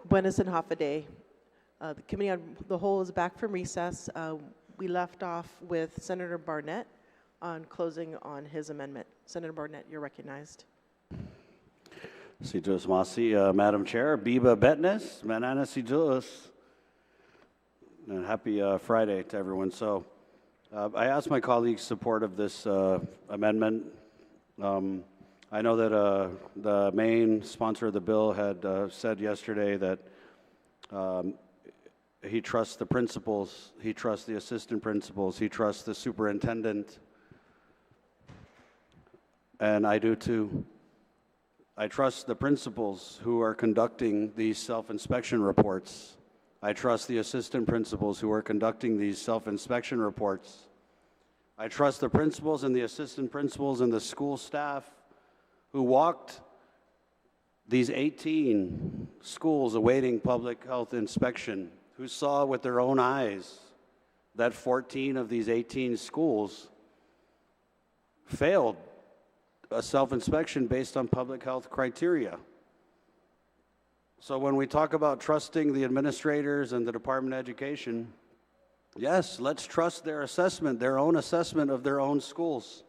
Buenas and half a day. The Committee on the Whole is back from recess. We left off with Senator Barnett on closing on his amendment. Senator Barnett, you're recognized. Situs Masi, Madam Chair, Biba Betnes, Manana Situs, and happy Friday to everyone. So I asked my colleagues' support of this amendment. I know that the main sponsor of the bill had said yesterday that he trusts the principals, he trusts the assistant principals, he trusts the superintendent, and I do too. I trust the principals who are conducting these self-inspection reports. I trust the assistant principals who are conducting these self-inspection reports. I trust the principals and the assistant principals and the school staff who walked these 18 schools awaiting public health inspection, who saw with their own eyes that 14 of these 18 schools failed a self-inspection based on public health criteria. So when we talk about trusting the administrators and the Department of Education, yes, let's trust their assessment, their own assessment of their own schools.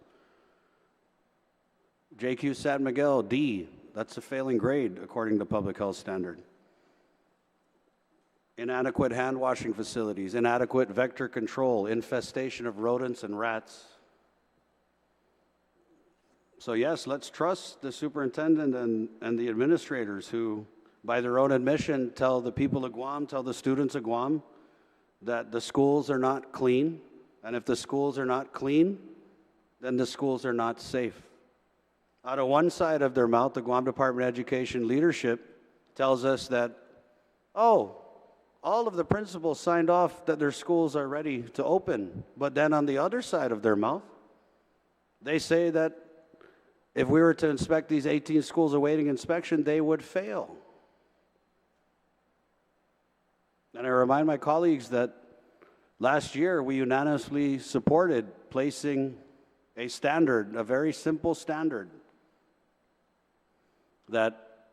JQ San Miguel, D, that's a failing grade according to public health standard. Inadequate hand washing facilities, inadequate vector control, infestation of rodents and rats. So yes, let's trust the superintendent and the administrators who, by their own admission, tell the people of Guam, tell the students of Guam that the schools are not clean, and if the schools are not clean, then the schools are not safe. Out of one side of their mouth, the Guam Department of Education leadership tells us that, oh, all of the principals signed off that their schools are ready to open. But then on the other side of their mouth, they say that if we were to inspect these 18 schools awaiting inspection, they would fail. And I remind my colleagues that last year we unanimously supported placing a standard, a very simple standard, that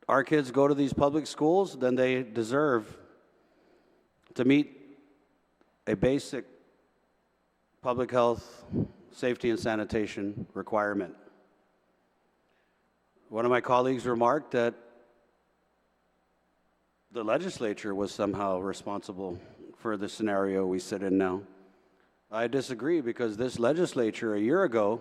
our kids go to these public schools, then they deserve to meet a basic public health, safety, and sanitation requirement. One of my colleagues remarked that the legislature was somehow responsible for the scenario we sit in now. I disagree, because this legislature a year ago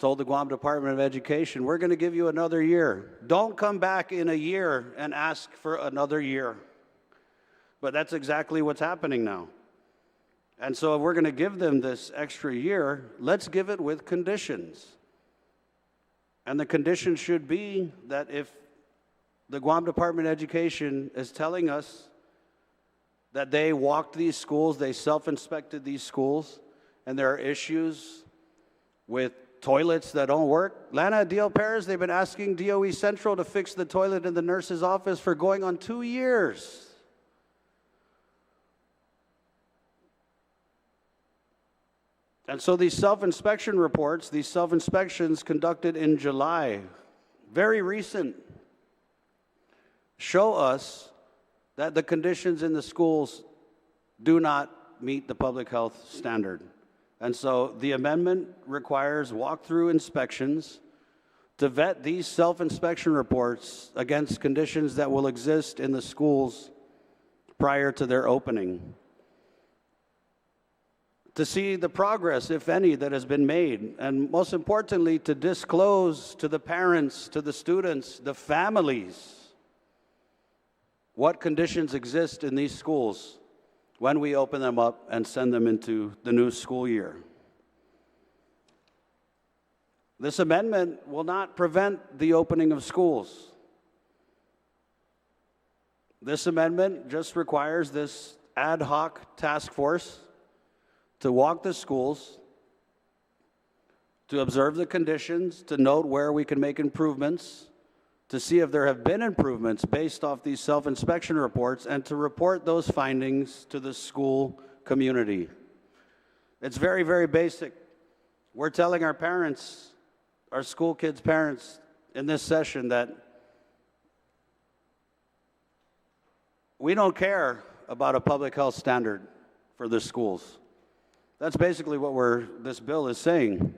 told the Guam Department of Education, we're going to give you another year. Don't come back in a year and ask for another year. But that's exactly what's happening now. And so if we're going to give them this extra year, let's give it with conditions. And the condition should be that if the Guam Department of Education is telling us that they walked these schools, they self-inspected these schools, and there are issues with toilets that don't work. Lana Deal Perez, they've been asking DOE Central to fix the toilet in the nurse's office for going on 2 years. And so these self-inspection reports, these self-inspections conducted in July, very recent, show us that the conditions in the schools do not meet the public health standard. And so the amendment requires walk-through inspections to vet these self-inspection reports against conditions that will exist in the schools prior to their opening, to see the progress, if any, that has been made, and most importantly, to disclose to the parents, to the students, the families, what conditions exist in these schools when we open them up and send them into the new school year. This amendment will not prevent the opening of schools. This amendment just requires this ad hoc task force to walk the schools, to observe the conditions, to note where we can make improvements, to see if there have been improvements based off these self-inspection reports, and to report those findings to the school community. It's very, very basic. We're telling our parents, our school kids' parents in this session, that we don't care about a public health standard for the schools. That's basically what this bill is saying.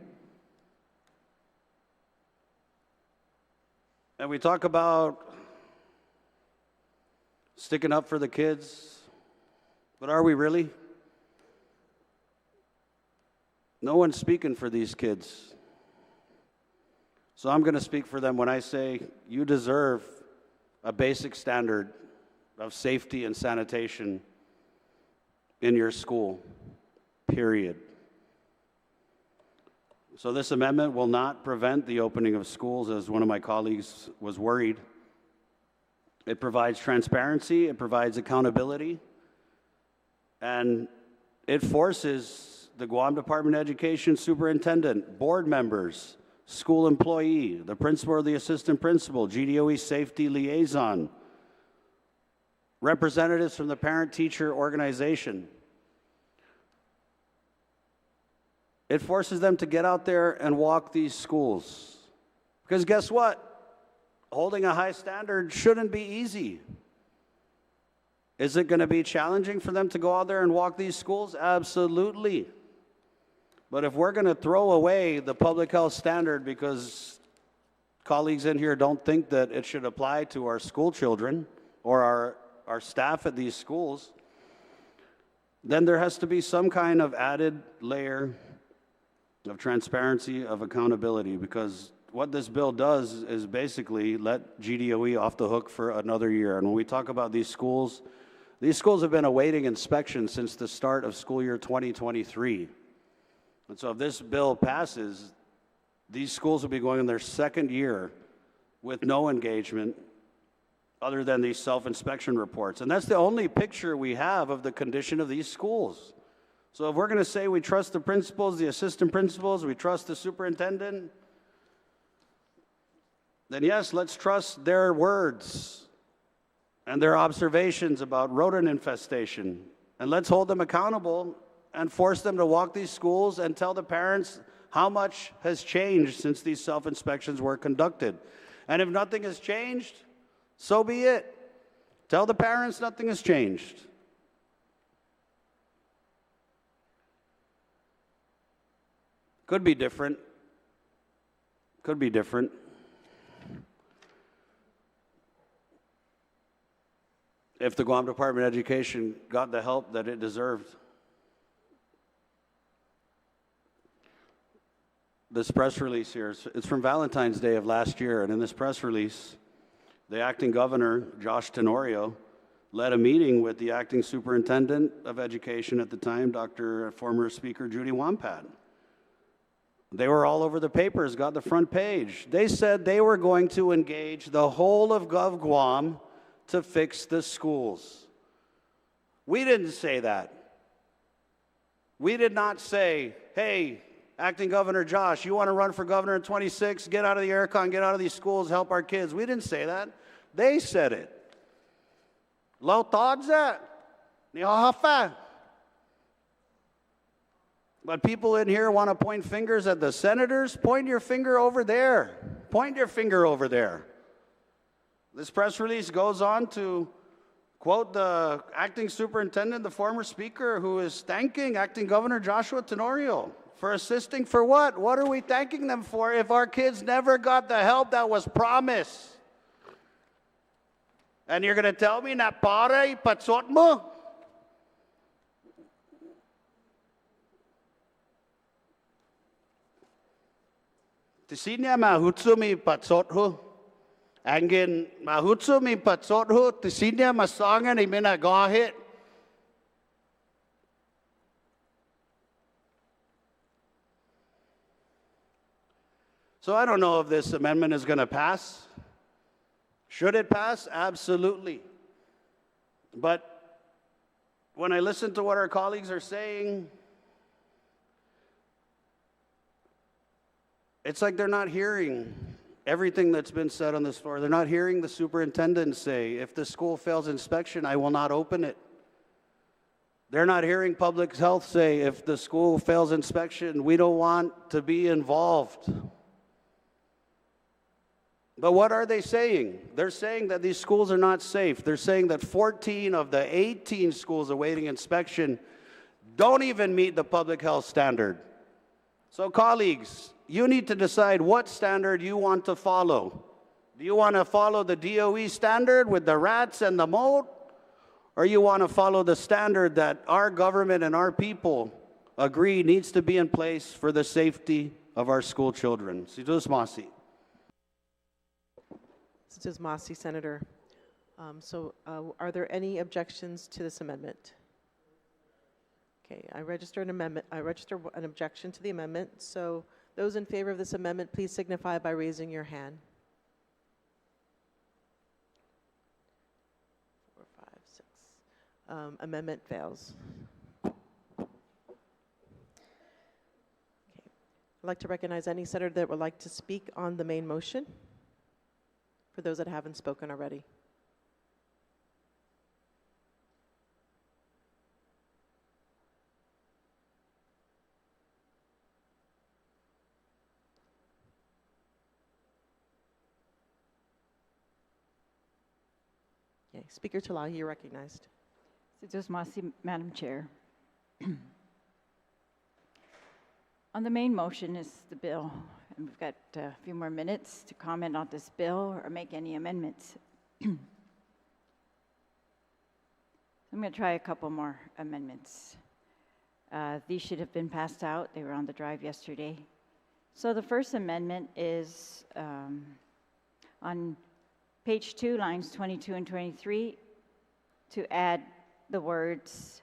And we talk about sticking up for the kids, but are we really? No one's speaking for these kids. So I'm going to speak for them when I say you deserve a basic standard of safety and sanitation in your school, period. So this amendment will not prevent the opening of schools, as one of my colleagues was worried. It provides transparency, it provides accountability, and it forces the Guam Department of Education superintendent, board members, school employee, the principal or the assistant principal, GDOE safety liaison, representatives from the parent-teacher organization. It forces them to get out there and walk these schools. Because guess what? Holding a high standard shouldn't be easy. Is it going to be challenging for them to go out there and walk these schools? Absolutely. But if we're going to throw away the public health standard because colleagues in here don't think that it should apply to our school children or our staff at these schools, then there has to be some kind of added layer of transparency, of accountability, because what this bill does is basically let GDOE off the hook for another year. And when we talk about these schools have been awaiting inspection since the start of school year 2023. And so if this bill passes, these schools will be going in their second year with no engagement other than these self-inspection reports. And that's the only picture we have of the condition of these schools. So if we're going to say we trust the principals, the assistant principals, we trust the superintendent, then yes, let's trust their words and their observations about rodent infestation. And let's hold them accountable and force them to walk these schools and tell the parents how much has changed since these self-inspections were conducted. And if nothing has changed, so be it. Tell the parents nothing has changed. Could be different. Could be different. If the Guam Department of Education got the help that it deserved. This press release here, it's from Valentine's Day of last year, and in this press release, the acting governor, Josh Tenorio, led a meeting with the acting superintendent of education at the time, former Speaker Judy Wampat. They were all over the papers, got the front page. They said they were going to engage the whole of Gov Guam to fix the schools. We didn't say that. We did not say, hey, Acting Governor Josh, you want to run for governor in 26? Get out of the aircon, get out of these schools, help our kids. We didn't say that. They said it. Low thoughts that. But people in here want to point fingers at the senators. Point your finger over there. Point your finger over there. This press release goes on to quote the acting superintendent, the former speaker, who is thanking acting Governor Joshua Tenorio for assisting for what? What are we thanking them for if our kids never got the help that was promised? And you're going to tell me na para ipatsot mo? Tisinya mahutsu mi ipatsot ho. Angin mahutsu mi ipatsot ho. Tisinya masangan imina gahit. So I don't know if this amendment is going to pass. Should it pass? Absolutely. But when I listen to what our colleagues are saying, it's like they're not hearing everything that's been said on this floor. They're not hearing the superintendent say, if the school fails inspection, I will not open it. They're not hearing public health say, if the school fails inspection, we don't want to be involved. But what are they saying? They're saying that these schools are not safe. They're saying that 14 of the 18 schools awaiting inspection don't even meet the public health standard. So colleagues, you need to decide what standard you want to follow. Do you want to follow the DOE standard with the rats and the moat? Or you want to follow the standard that our government and our people agree needs to be in place for the safety of our school children? Si Diyos masi. This is Mossy, Senator. Are there any objections to this amendment? Okay, I register an amendment. I register an objection to the amendment. So those in favor of this amendment, please signify by raising your hand. 4, 5, 6. Amendment fails. Okay. I'd like to recognize any senator that would like to speak on the main motion, for those that haven't spoken already. Okay, Speaker Talahi, you're recognized. Madam Chair. On the main motion is the bill, and we've got a few more minutes to comment on this bill or make any amendments. I'm going to try a couple more amendments. These should have been passed out. They were on the drive yesterday. So the first amendment is on page 2, lines 22 and 23, to add the words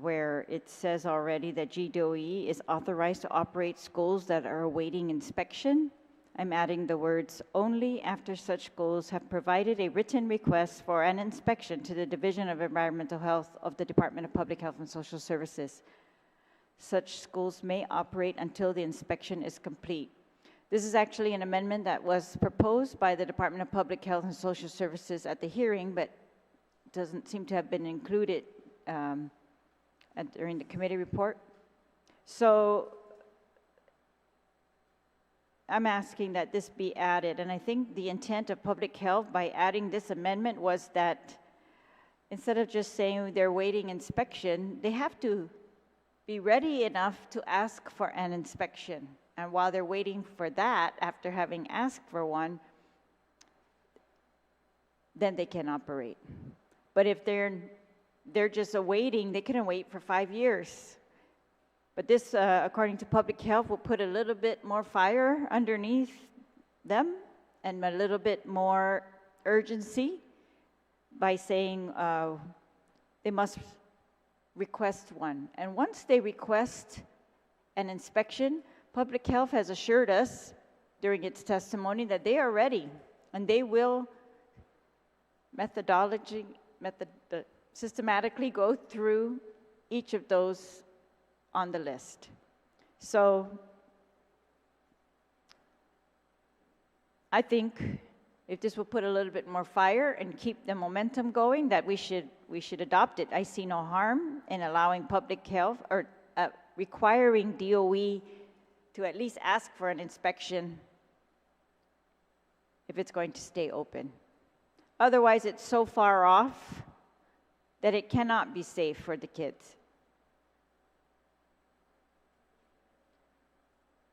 where it says already that GDOE is authorized to operate schools that are awaiting inspection. I'm adding the words, only after such schools have provided a written request for an inspection to the Division of Environmental Health of the Department of Public Health and Social Services. Such schools may operate until the inspection is complete. This is actually an amendment that was proposed by the Department of Public Health and Social Services at the hearing, but doesn't seem to have been included during the committee report. So I'm asking that this be added, and I think the intent of public health by adding this amendment was that instead of just saying they're waiting inspection, they have to be ready enough to ask for an inspection. And while they're waiting for that, after having asked for one, then they can operate. But if they're just awaiting, they couldn't wait for 5 years. But this, according to public health, will put a little bit more fire underneath them and a little bit more urgency by saying they must request one. And once they request an inspection, public health has assured us during its testimony that they are ready and they will systematically go through each of those on the list. So I think if this will put a little bit more fire and keep the momentum going, that we should adopt it. I see no harm in allowing public health or requiring DOE to at least ask for an inspection if it's going to stay open. Otherwise, it's so far off that it cannot be safe for the kids.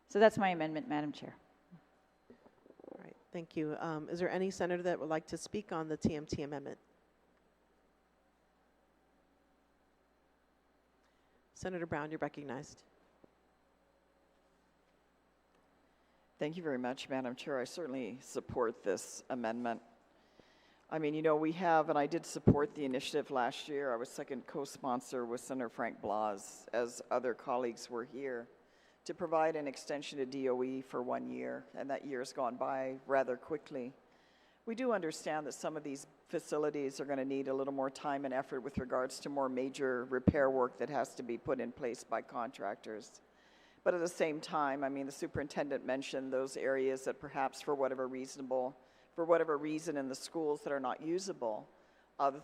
So that's my amendment, Madam Chair. All right, thank you. Is there any senator that would like to speak on the TMT amendment? Senator Brown, you're recognized. Thank you very much, Madam Chair. I certainly support this amendment. I mean, you know, we have, and I did support the initiative last year. I was second co-sponsor with Senator Frank Blas, as other colleagues were here, to provide an extension to DOE for 1 year, and that year's gone by rather quickly. We do understand that some of these facilities are going to need a little more time and effort with regards to more major repair work that has to be put in place by contractors. But at the same time, I mean, the superintendent mentioned those areas that perhaps for whatever reason in the schools that are not usable,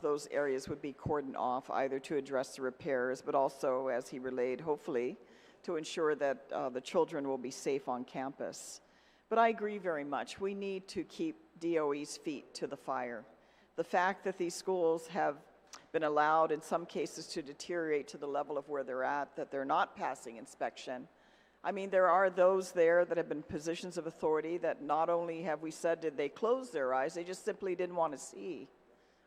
those areas would be cordoned off either to address the repairs, but also, as he relayed, hopefully, to ensure that the children will be safe on campus. But I agree very much. We need to keep DOE's feet to the fire. The fact that these schools have been allowed in some cases to deteriorate to the level of where they're at, that they're not passing inspection. I mean, there are those there that have been positions of authority that not only have we said did they close their eyes, they just simply didn't want to see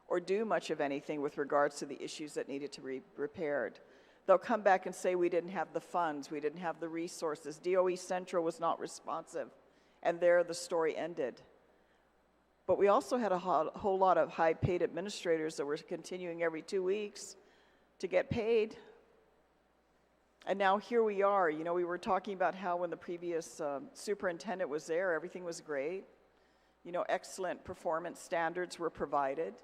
or do much of anything with regards to the issues that needed to be repaired. They'll come back and say we didn't have the funds, we didn't have the resources, DOE Central was not responsive, and there the story ended. But we also had a whole lot of high-paid administrators that were continuing every 2 weeks to get paid. And now here we are. You know, we were talking about how when the previous superintendent was there, everything was great. You know, excellent performance standards were provided.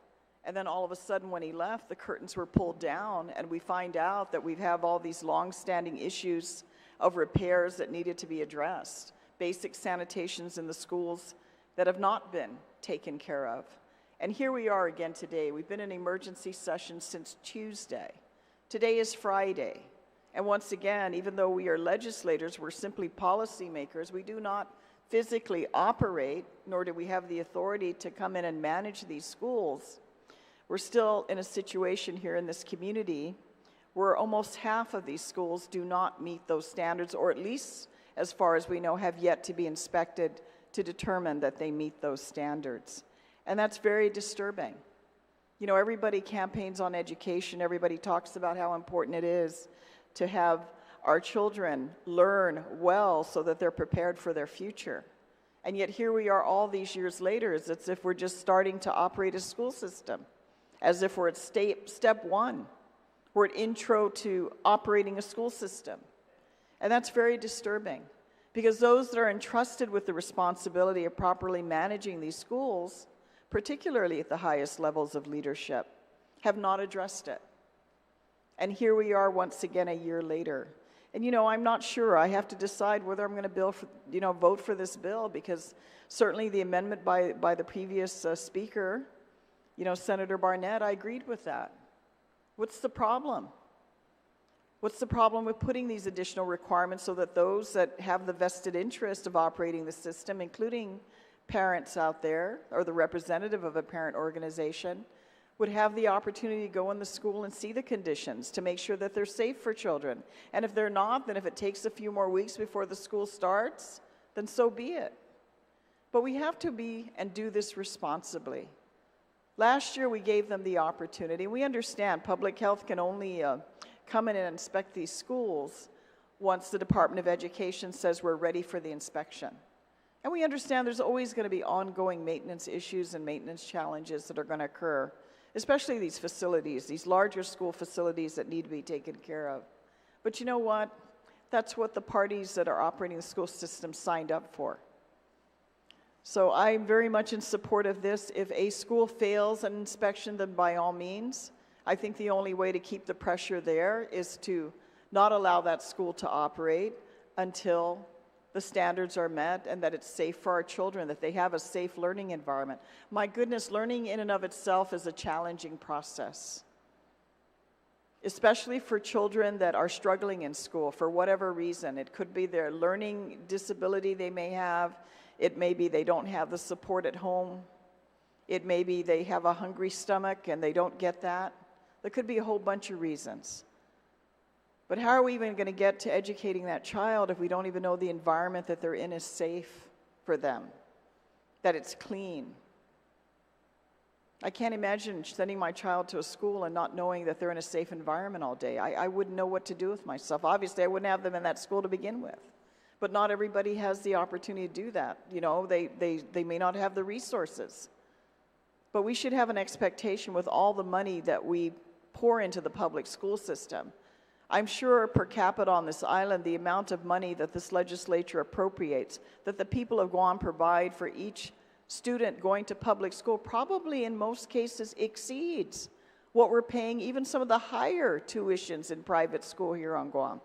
And then all of a sudden when he left, the curtains were pulled down, and we find out that we have all these long-standing issues of repairs that needed to be addressed. Basic sanitations in the schools that have not been taken care of. And here we are again today. We've been in emergency session since Tuesday. Today is Friday. And once again, even though we are legislators, we're simply policymakers. We do not physically operate, nor do we have the authority to come in and manage these schools. We're still in a situation here in this community where almost half of these schools do not meet those standards, or at least, as far as we know, have yet to be inspected to determine that they meet those standards. And that's very disturbing. You know, everybody campaigns on education. Everybody talks about how important it is to have our children learn well so that they're prepared for their future. And yet here we are all these years later, it's as if we're just starting to operate a school system, as if we're at step one. We're at intro to operating a school system. And that's very disturbing, because those that are entrusted with the responsibility of properly managing these schools, particularly at the highest levels of leadership, have not addressed it. And here we are once again a year later. And you know, I'm not sure. I have to decide whether I'm going to vote for this bill, because certainly the amendment by the previous speaker, you know, Senator Barnett, I agreed with that. What's the problem? What's the problem with putting these additional requirements so that those that have the vested interest of operating the system, including parents out there or the representative of a parent organization, would have the opportunity to go in the school and see the conditions to make sure that they're safe for children? And if they're not, then if it takes a few more weeks before the school starts, then so be it. But we have to be and do this responsibly. Last year we gave them the opportunity. We understand public health can only come in and inspect these schools once the Department of Education says we're ready for the inspection. And we understand there's always going to be ongoing maintenance issues and maintenance challenges that are going to occur, especially these facilities, these larger school facilities that need to be taken care of. But you know what? That's what the parties that are operating the school system signed up for. So I'm very much in support of this. If a school fails an inspection, then by all means, I think the only way to keep the pressure there is to not allow that school to operate until the standards are met and that it's safe for our children, that they have a safe learning environment. My goodness, learning in and of itself is a challenging process, especially for children that are struggling in school for whatever reason. It could be their learning disability they may have. It may be they don't have the support at home. It may be they have a hungry stomach and they don't get that. There could be a whole bunch of reasons. But how are we even going to get to educating that child if we don't even know the environment that they're in is safe for them, that it's clean? I can't imagine sending my child to a school and not knowing that they're in a safe environment all day. I wouldn't know what to do with myself. Obviously, I wouldn't have them in that school to begin with. But not everybody has the opportunity to do that. You know, they may not have the resources. But we should have an expectation with all the money that we pour into the public school system. I'm sure per capita on this island, the amount of money that this legislature appropriates, that the people of Guam provide for each student going to public school, probably in most cases exceeds what we're paying even some of the higher tuitions in private school here on Guam.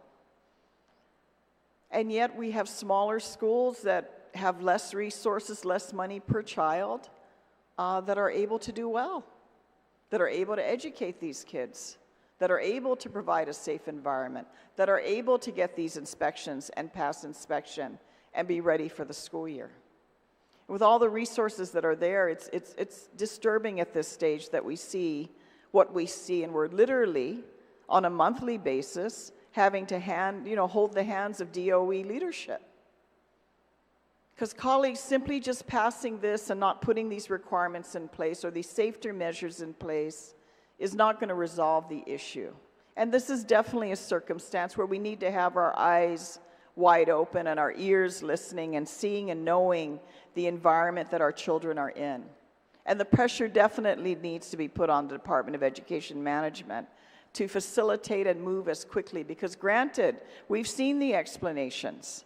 And yet we have smaller schools that have less resources, less money per child, that are able to do well, that are able to educate these kids, that are able to provide a safe environment, that are able to get these inspections and pass inspection and be ready for the school year. With all the resources that are there, it's disturbing at this stage that we see what we see, and we're literally, on a monthly basis, having to hold the hands of DOE leadership. Because colleagues simply just passing this and not putting these requirements in place or these safety measures in place is not going to resolve the issue. And this is definitely a circumstance where we need to have our eyes wide open and our ears listening and seeing and knowing the environment that our children are in. And the pressure definitely needs to be put on the Department of Education Management to facilitate and move as quickly, because granted, we've seen the explanations.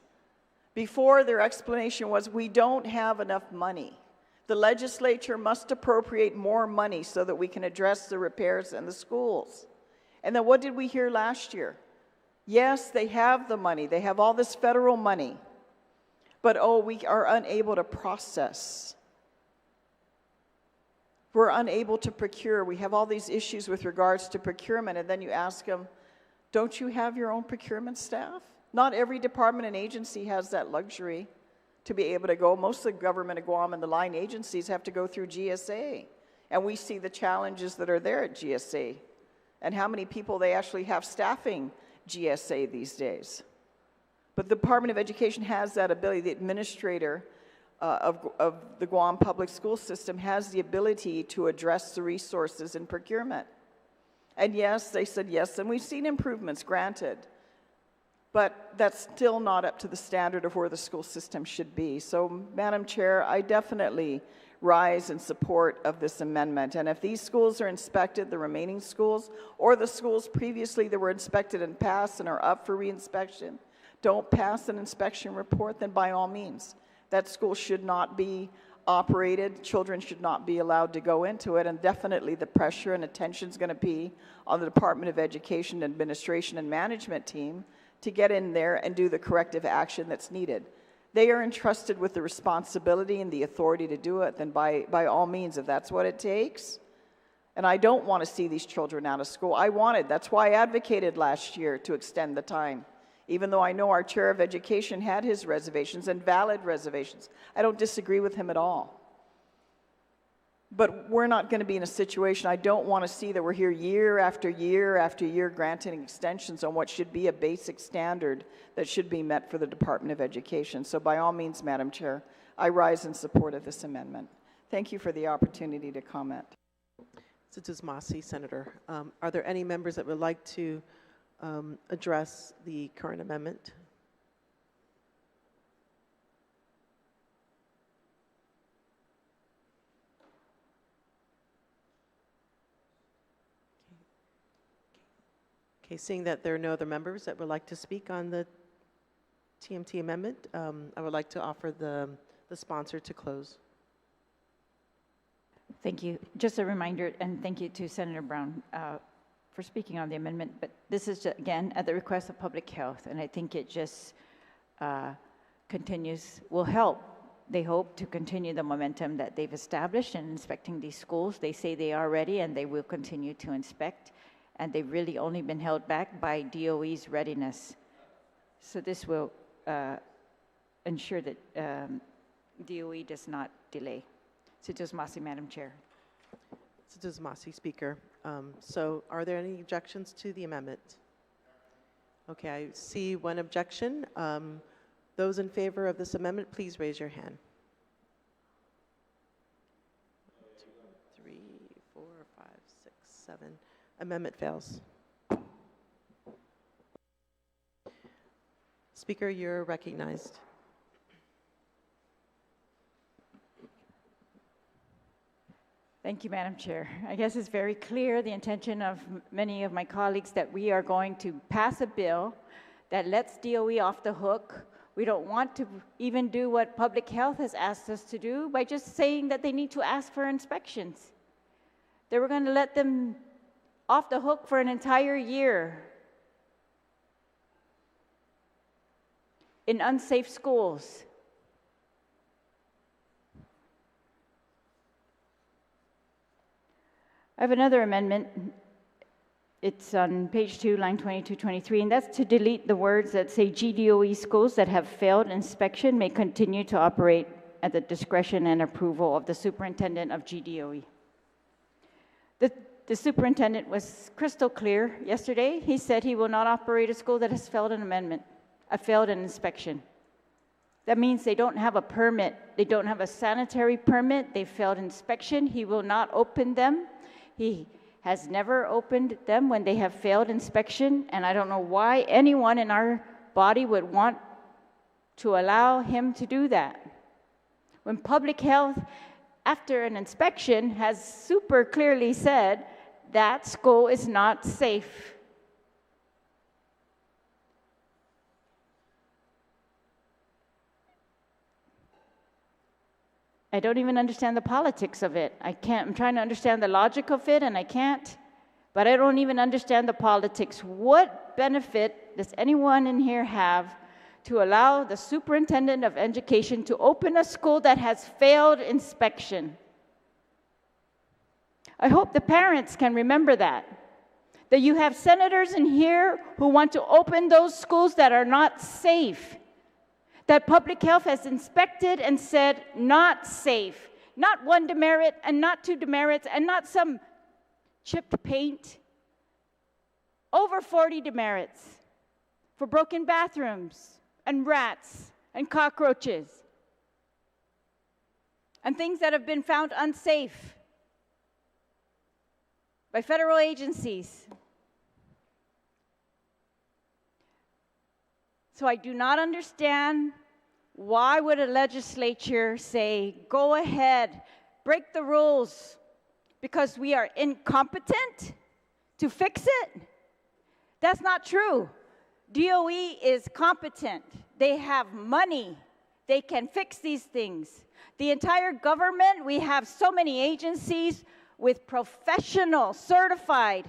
Before, their explanation was, we don't have enough money. The legislature must appropriate more money so that we can address the repairs in the schools. And then what did we hear last year? Yes, they have the money. They have all this federal money. But we are unable to process. We're unable to procure. We have all these issues with regards to procurement. And then you ask them, don't you have your own procurement staff? Not every department and agency has that luxury to be able to go. Most of the government of Guam and the line agencies have to go through GSA. And we see the challenges that are there at GSA and how many people they actually have staffing GSA these days. But the Department of Education has that ability. The administrator of the Guam public school system has the ability to address the resources in procurement. And yes, they said yes, and we've seen improvements, granted. But that's still not up to the standard of where the school system should be. So, Madam Chair, I definitely rise in support of this amendment. And if these schools are inspected, the remaining schools, or the schools previously that were inspected and passed and are up for reinspection, don't pass an inspection report, then by all means, that school should not be operated. Children should not be allowed to go into it. And definitely the pressure and attention is going to be on the Department of Education, Administration, and Management team to get in there and do the corrective action that's needed. They are entrusted with the responsibility and the authority to do it, then by all means, if that's what it takes. And I don't want to see these children out of school. That's why I advocated last year to extend the time. Even though I know our chair of education had his reservations and valid reservations. I don't disagree with him at all. But we're not going to be in a situation, I don't want to see that we're here year after year after year granting extensions on what should be a basic standard that should be met for the Department of Education. So by all means, Madam Chair, I rise in support of this amendment. Thank you for the opportunity to comment. Masi, Senator. Are there any members that would like to address the current amendment? Okay, seeing that there are no other members that would like to speak on the TMT amendment, I would like to offer the sponsor to close. Thank you. Just a reminder, and thank you to Senator Brown for speaking on the amendment, but this is, again, at the request of Public Health, and I think it just will help, they hope, to continue the momentum that they've established in inspecting these schools. They say they are ready, and they will continue to inspect, and they've really only been held back by DOE's readiness. So this will ensure that DOE does not delay. Masi, Madam Chair. Masi, Speaker. So are there any objections to the amendment? Okay, I see one objection. Those in favor of this amendment, please raise your hand. 1, 2, 3, 4, 5, 6, 7. Amendment fails. Speaker, you're recognized. Thank you, Madam Chair. I guess it's very clear the intention of many of my colleagues that we are going to pass a bill that lets DOE off the hook. We don't want to even do what Public Health has asked us to do by just saying that they need to ask for inspections. They were going to let them off the hook for an entire year in unsafe schools. I have another amendment. It's on page 2, line 22-23, and that's to delete the words that say GDOE schools that have failed inspection may continue to operate at the discretion and approval of the superintendent of GDOE. The superintendent was crystal clear yesterday. He said he will not operate a school that has failed an amendment, failed an inspection. That means they don't have a permit. They don't have a sanitary permit. They failed inspection. He will not open them. He has never opened them when they have failed inspection, and I don't know why anyone in our body would want to allow him to do that. When public health, after an inspection, has super clearly said that school is not safe. I don't even understand the politics of it. I'm trying to understand the logic of it, and I can't. But I don't even understand the politics. What benefit does anyone in here have to allow the superintendent of education to open a school that has failed inspection? I hope the parents can remember that you have senators in here who want to open those schools that are not safe, that public health has inspected and said not safe, not one demerit and not two demerits and not some chipped paint, over 40 demerits for broken bathrooms and rats and cockroaches and things that have been found unsafe by federal agencies. So I do not understand why would a legislature say, go ahead, break the rules, because we are incompetent to fix it? That's not true. DOE is competent. They have money. They can fix these things. The entire government, we have so many agencies with professional, certified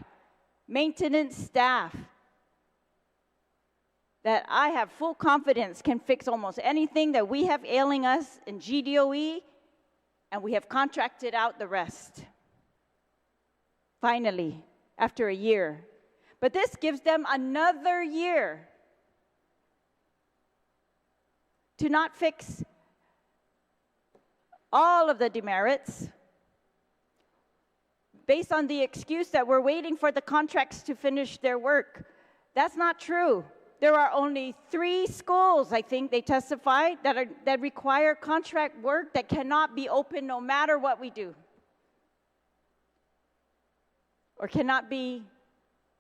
maintenance staff that I have full confidence can fix almost anything that we have ailing us in GDOE, and we have contracted out the rest. Finally, after a year. But this gives them another year to not fix all of the demerits based on the excuse that we're waiting for the contracts to finish their work. That's not true. There are only 3 schools, I think they testified, that require contract work that cannot be open no matter what we do, or cannot be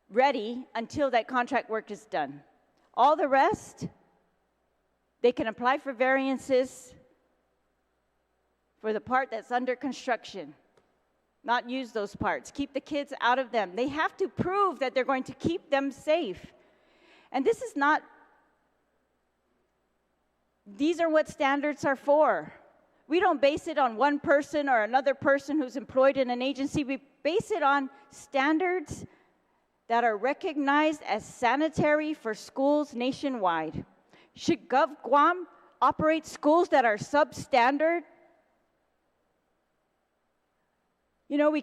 ready until that contract work is done. All the rest, they can apply for variances for the part that's under construction, not use those parts, keep the kids out of them. They have to prove that they're going to keep them safe. And this is not, these are what standards are for. We don't base it on one person or another person who's employed in an agency. We base it on standards that are recognized as sanitary for schools nationwide. Should Guam operate schools that are substandard? You know,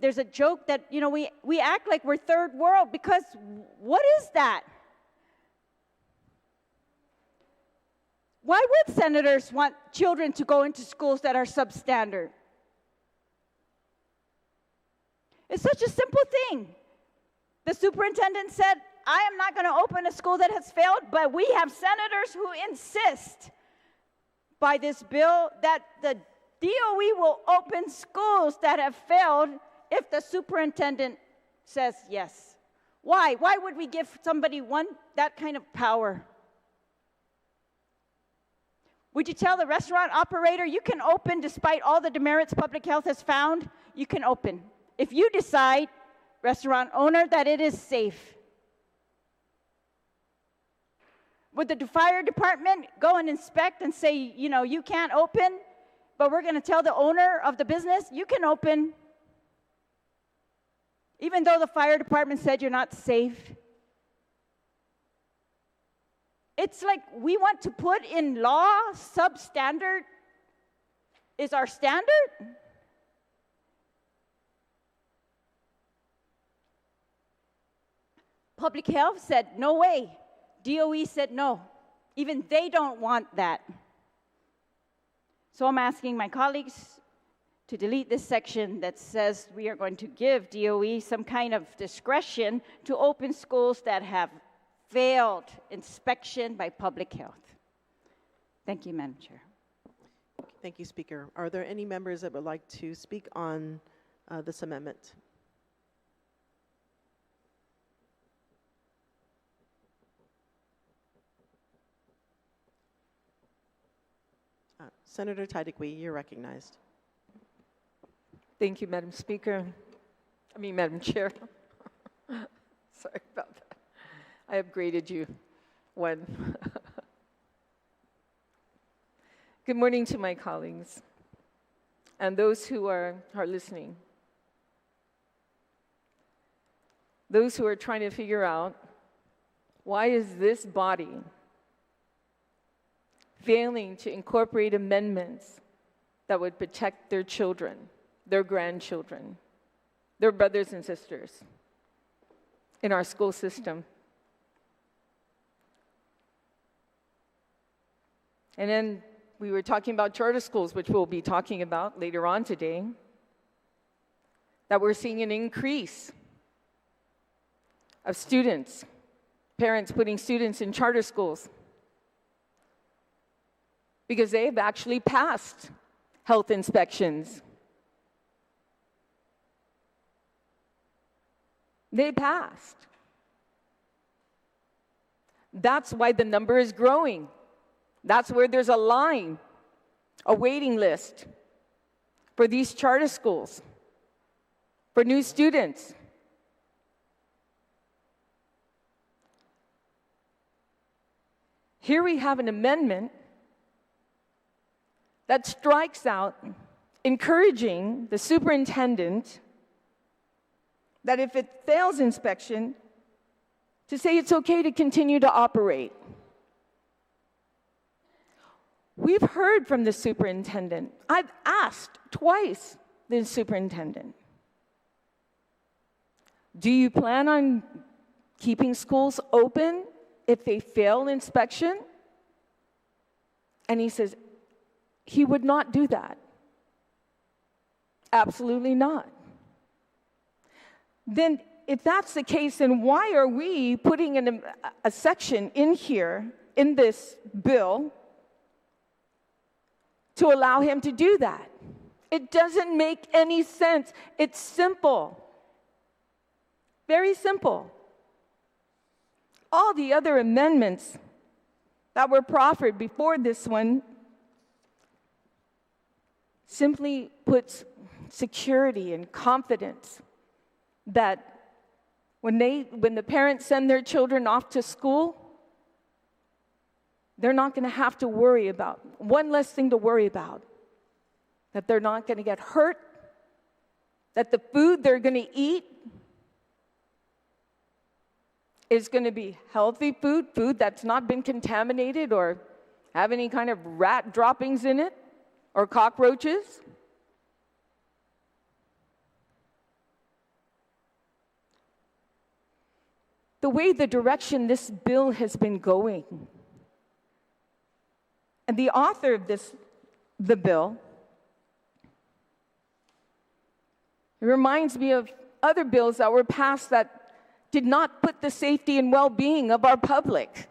there's a joke that, you know, we act like we're third world, because what is that? Why would senators want children to go into schools that are substandard? It's such a simple thing. The superintendent said, I am not going to open a school that has failed, but we have senators who insist by this bill that the DOE will open schools that have failed if the superintendent says yes. Why? Why would we give somebody that kind of power? Would you tell the restaurant operator, you can open despite all the demerits public health has found? You can open. If you decide, restaurant owner, that it is safe. Would the fire department go and inspect and say, you know, you can't open, but we're going to tell the owner of the business, you can open, even though the fire department said you're not safe? It's like we want to put in law substandard is our standard? Public health said, no way. DOE said no. Even they don't want that. So I'm asking my colleagues to delete this section that says we are going to give DOE some kind of discretion to open schools that have failed inspection by public health. Thank you, Madam Chair. Thank you, Speaker. Are there any members that would like to speak on this amendment? Senator Tydekwe, you're recognized. Thank you, Madam Speaker. Madam Chair. Sorry about that. I upgraded you one. Good morning to my colleagues and those who are listening. Those who are trying to figure out, why is this body failing to incorporate amendments that would protect their children, their grandchildren, their brothers and sisters in our school system? And then we were talking about charter schools, which we'll be talking about later on today, that we're seeing an increase of students, parents putting students in charter schools because they've actually passed health inspections. They passed. That's why the number is growing. That's where there's a line, a waiting list for these charter schools, for new students. Here we have an amendment that strikes out, encouraging the superintendent that if it fails inspection, to say it's okay to continue to operate. We've heard from the superintendent. I've asked twice the superintendent, do you plan on keeping schools open if they fail inspection? And he says, he would not do that. Absolutely not. Then, if that's the case, then why are we putting in a section in here, in this bill, to allow him to do that? It doesn't make any sense. It's simple. Very simple. All the other amendments that were proffered before this one simply puts security and confidence that when the parents send their children off to school, they're not going to have to worry about, one less thing to worry about, that they're not going to get hurt, that the food they're going to eat is going to be healthy food, food that's not been contaminated or have any kind of rat droppings in it or cockroaches. The way the direction this bill has been going, and the author of the bill, it reminds me of other bills that were passed that did not put the safety and well-being of our public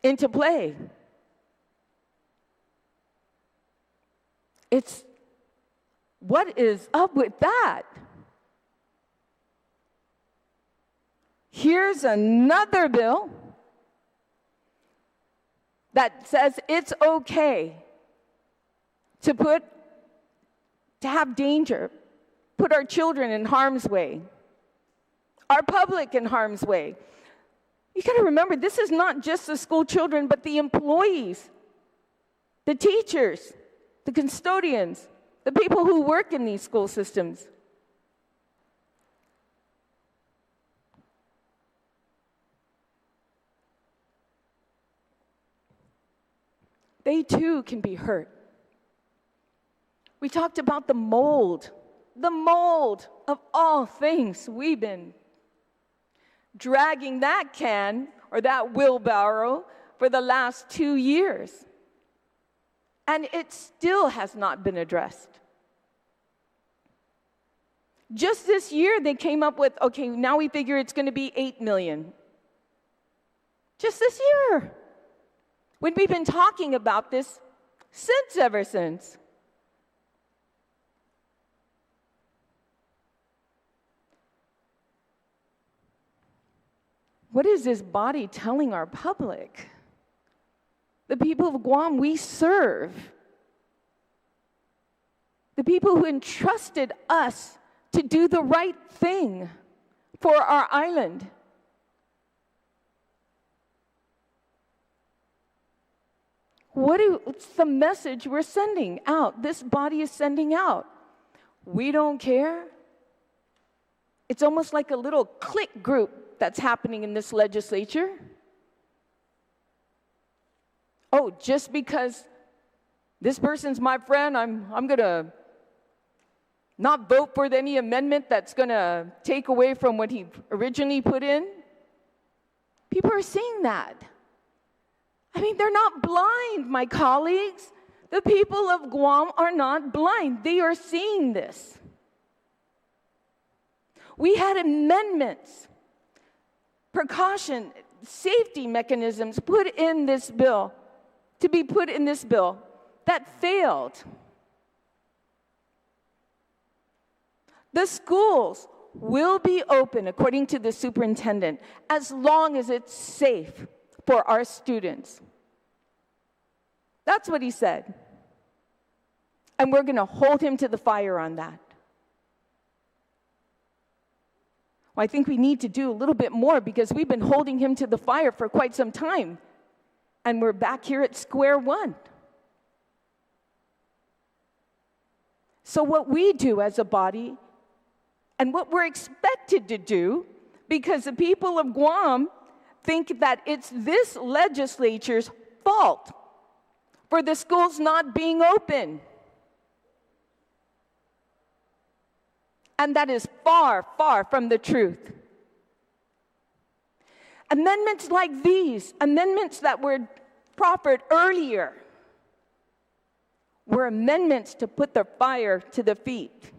into play. What is up with that? Here's another bill that says it's okay to have danger, put our children in harm's way, our public in harm's way. You got to remember, this is not just the school children, but the employees, the teachers, the custodians, the people who work in these school systems. They too can be hurt. We talked about the mold of all things. We've been dragging that can or that wheelbarrow for the last 2 years. And it still has not been addressed. Just this year, they came up with, okay, now we figure it's going to be 8 million. Just this year. When we've been talking about this ever since. What is this body telling our public? The people of Guam we serve. The people who entrusted us to do the right thing for our island. What's the message we're sending out? This body is sending out. We don't care. It's almost like a little clique group that's happening in this legislature. Oh, just because this person's my friend, I'm going to not vote for any amendment that's going to take away from what he originally put in. People are seeing that. I mean, they're not blind, my colleagues. The people of Guam are not blind. They are seeing this. We had amendments, precaution, safety mechanisms put in this bill, to be put in this bill, that failed. The schools will be open, according to the superintendent, as long as it's safe for our students. That's what he said. And we're going to hold him to the fire on that. Well, I think we need to do a little bit more because we've been holding him to the fire for quite some time. And we're back here at square one. So what we do as a body, and what we're expected to do, because the people of Guam think that it's this legislature's fault for the schools not being open. And that is far, far from the truth. Amendments like these, amendments that were proffered earlier, were amendments to put the fire to the feet.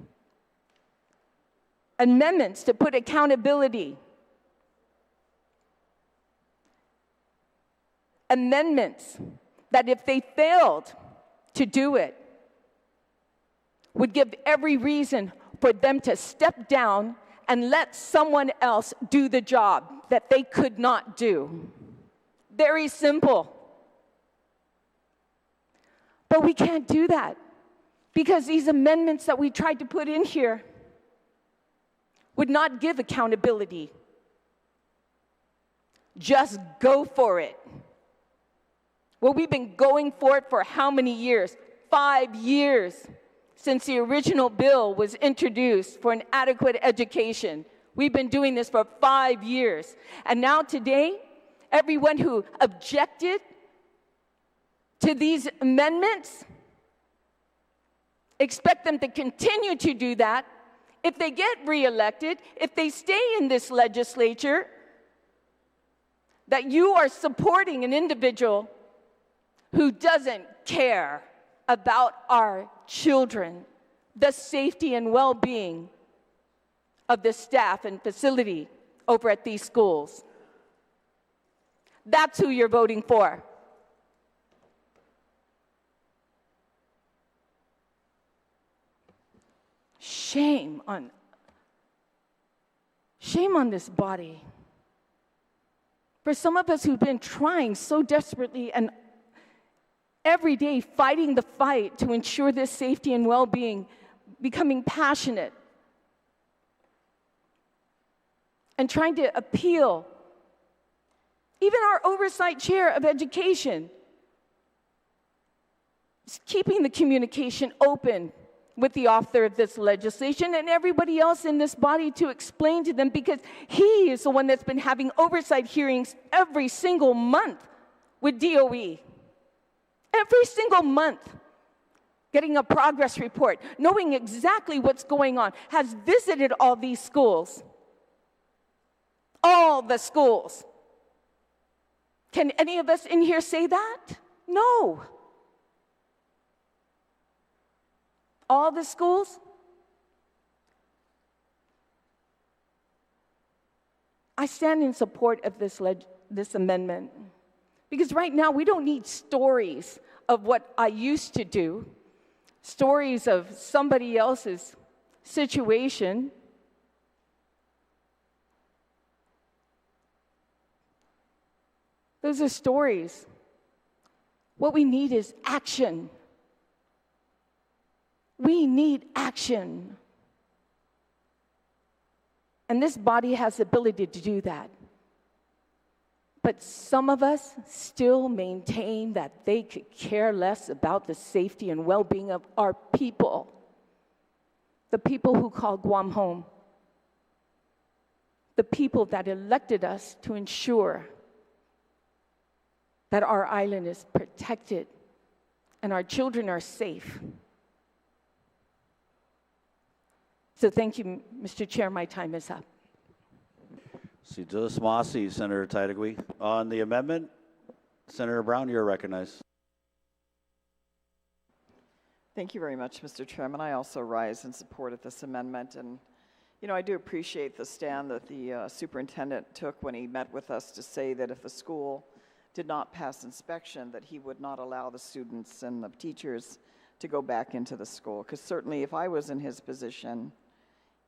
Amendments to put accountability. Amendments that if they failed to do it, would give every reason for them to step down and let someone else do the job that they could not do. Very simple. But we can't do that because these amendments that we tried to put in here would not give accountability. Just go for it. Well, we've been going for it for how many years? 5 years since the original bill was introduced for an adequate education. We've been doing this for 5 years. And now today, everyone who objected to these amendments, expect them to continue to do that. If they get reelected, if they stay in this legislature, that you are supporting an individual who doesn't care about our children, the safety and well-being of the staff and facility over at these schools. That's who you're voting for. Shame on this body. For some of us who've been trying so desperately and every day fighting the fight to ensure this safety and well-being, becoming passionate, and trying to appeal. Even our oversight chair of education is keeping the communication open with the author of this legislation and everybody else in this body to explain to them, because he is the one that's been having oversight hearings every single month with DOE. Every single month, getting a progress report, knowing exactly what's going on, has visited all these schools. All the schools. Can any of us in here say that? No. all the schools? I stand in support of this amendment because right now we don't need stories of what I used to do, stories of somebody else's situation. Those are stories. What we need is action. We need action. And this body has the ability to do that. But some of us still maintain that they could care less about the safety and well-being of our people, the people who call Guam home, the people that elected us to ensure that our island is protected and our children are safe. So thank you, Mr. Chair, my time is up. Si Dos Masi, Senator Taitagui. On the amendment, Senator Brown, you're recognized. Thank you very much, Mr. Chairman. I also rise in support of this amendment. And, you know, I do appreciate the stand that the superintendent took when he met with us to say that if the school did not pass inspection, that he would not allow the students and the teachers to go back into the school. Because certainly if I was in his position,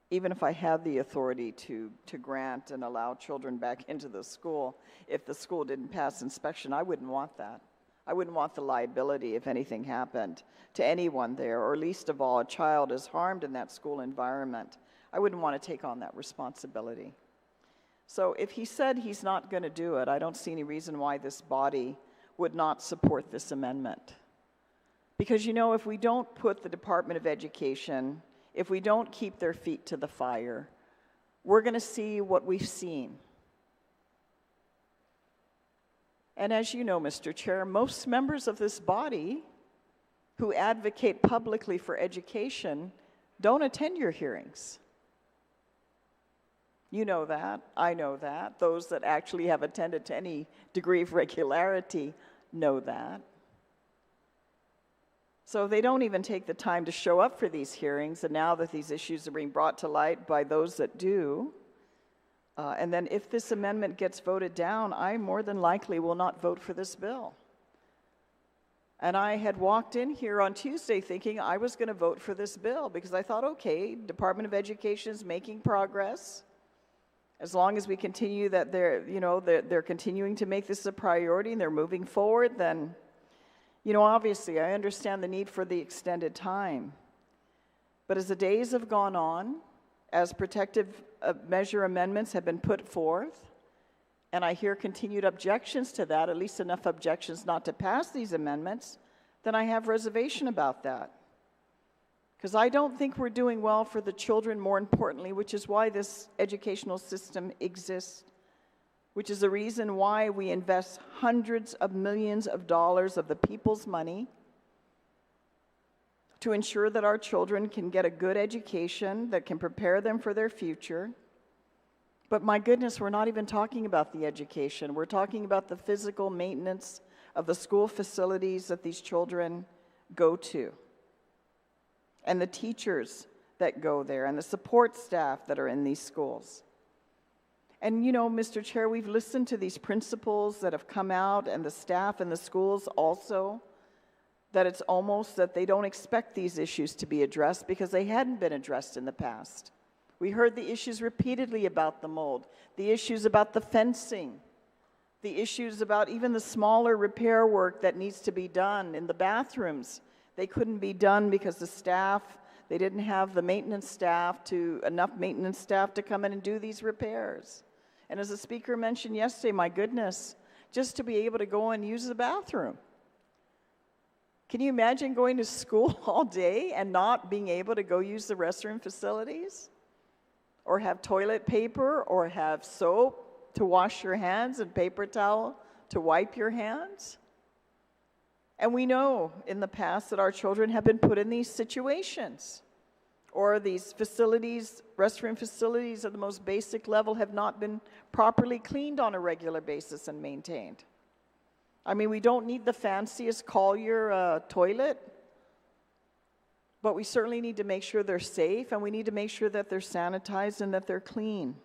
even if I had the authority to grant and allow children back into the school, if the school didn't pass inspection, I wouldn't want that. I wouldn't want the liability if anything happened to anyone there, or least of all, a child is harmed in that school environment. I wouldn't want to take on that responsibility. So if he said he's not going to do it, I don't see any reason why this body would not support this amendment. Because, you know, if we don't put the Department of Education, if we don't keep their feet to the fire, we're going to see what we've seen. And as you know, Mr. Chair, most members of this body who advocate publicly for education don't attend your hearings. You know that, I know that. Those that actually have attended to any degree of regularity know that. So they don't even take the time to show up for these hearings, and now that these issues are being brought to light by those that do, and then if this amendment gets voted down, I more than likely will not vote for this bill. And I had walked in here on Tuesday thinking I was going to vote for this bill because I thought, okay, Department of Education is making progress. As long as we continue that they're continuing to make this a priority and they're moving forward, then, you know, obviously I understand the need for the extended time. But as the days have gone on, as protective measure amendments have been put forth, and I hear continued objections to that, at least enough objections not to pass these amendments, then I have reservation about that. Because I don't think we're doing well for the children, more importantly, which is why this educational system exists, which is the reason why we invest hundreds of millions of dollars of the people's money to ensure that our children can get a good education that can prepare them for their future. But my goodness, we're not even talking about the education. We're talking about the physical maintenance of the school facilities that these children go to, and the teachers that go there, and the support staff that are in these schools. And you know, Mr. Chair, we've listened to these principals that have come out, and the staff in the schools also, that it's almost that they don't expect these issues to be addressed because they hadn't been addressed in the past. We heard the issues repeatedly about the mold, the issues about the fencing, the issues about even the smaller repair work that needs to be done in the bathrooms. They couldn't be done because the staff, they didn't have the maintenance staff enough maintenance staff to come in and do these repairs. And as the speaker mentioned yesterday, my goodness, just to be able to go and use the bathroom. Can you imagine going to school all day and not being able to go use the restroom facilities? Or have toilet paper, or have soap to wash your hands and paper towel to wipe your hands? And we know in the past that our children have been put in these situations, or these facilities, restroom facilities at the most basic level, have not been properly cleaned on a regular basis and maintained. I mean, we don't need the fanciest Collier toilet. But we certainly need to make sure they're safe, and we need to make sure that they're sanitized and that they're clean.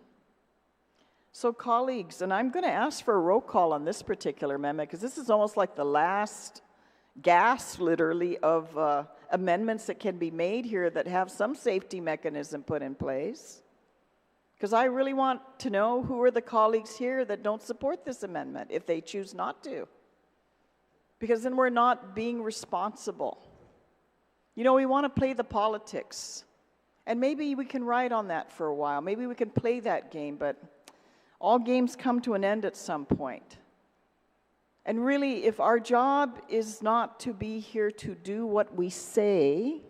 So colleagues, and I'm going to ask for a roll call on this particular amendment, because this is almost like the last gasp, literally, of amendments that can be made here that have some safety mechanism put in place. Because I really want to know who are the colleagues here that don't support this amendment, if they choose not to. Because then we're not being responsible. You know, we want to play the politics. And maybe we can ride on that for a while. Maybe we can play that game, but all games come to an end at some point. And really, if our job is not to be here to do what we say,